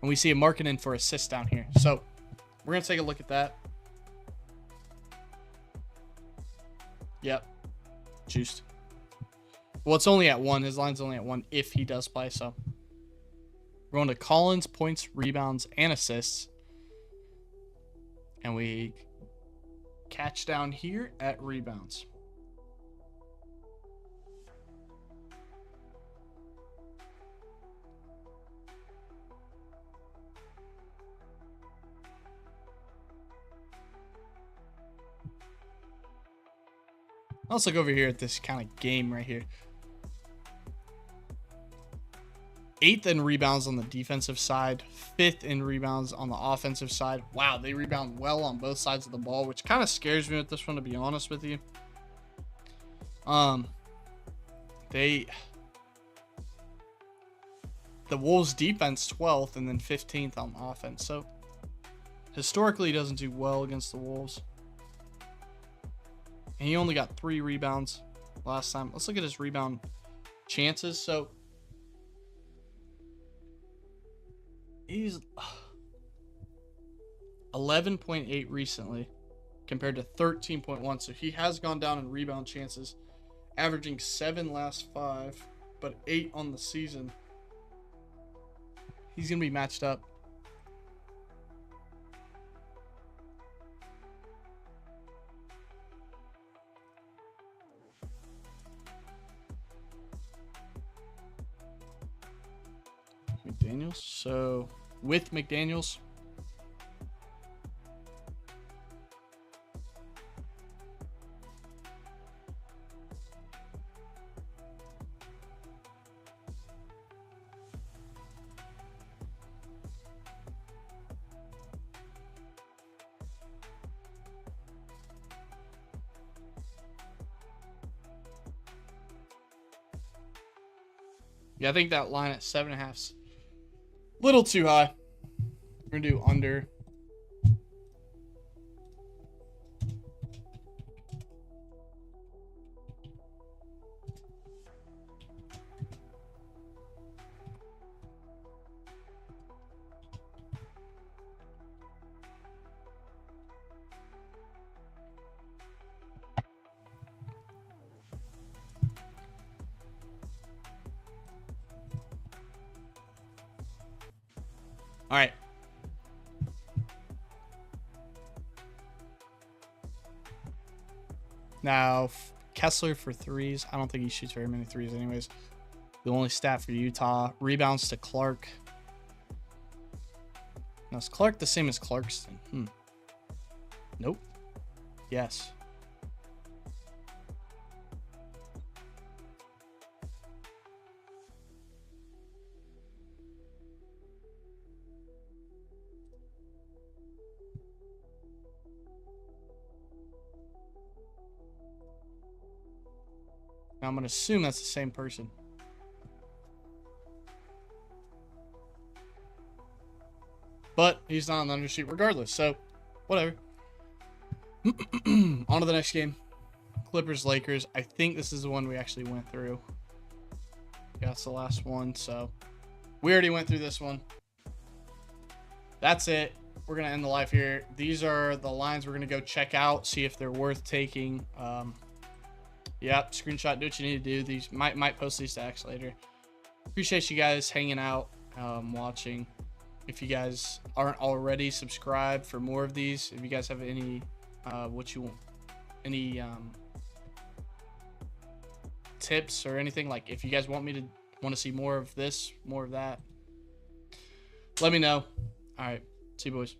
A: And we see a Markkanen for assists down here. So we're going to take a look at that. Yep. Juiced. Well, it's only at 1. His line's only at 1 if he does play. So we're going to Collins, points, rebounds, and assists. And we catch down here at rebounds. Let's look over here at this kind of game right here. 8th in rebounds on the defensive side. 5th in rebounds on the offensive side. Wow, they rebound well on both sides of the ball, which kind of scares me with this one, to be honest with you. The Wolves defense 12th and then 15th on offense. So historically, he doesn't do well against the Wolves. And he only got 3 rebounds last time. Let's look at his rebound chances. So he's 11.8 recently compared to 13.1. So he has gone down in rebound chances, averaging 7 last 5, but 8 on the season. He's going to be matched up. McDaniels. So with McDaniels, yeah, I think that line at 7.5's little too high. We're gonna do under. All right. Now, Kessler for threes. I don't think he shoots very many threes anyways. The only stat for Utah. Rebounds to Clark. Now, is Clark the same as Clarkson? Nope. Yes. Now I'm going to assume that's the same person. But he's not on the undersheet regardless, so whatever. On to the next game. Clippers, Lakers. I think this is the one we actually went through. Yeah, it's the last one, so we already went through this one. That's it. We're going to end the live here. These are the lines we're going to go check out, see if they're worth taking. Yep, screenshot, do what you need to do. These might post these stacks later. Appreciate you guys hanging out, watching. If you guys aren't already subscribed for more of these, if you guys have any tips or anything, like if you guys want to see more of this, more of that, let me know. All right, see you boys.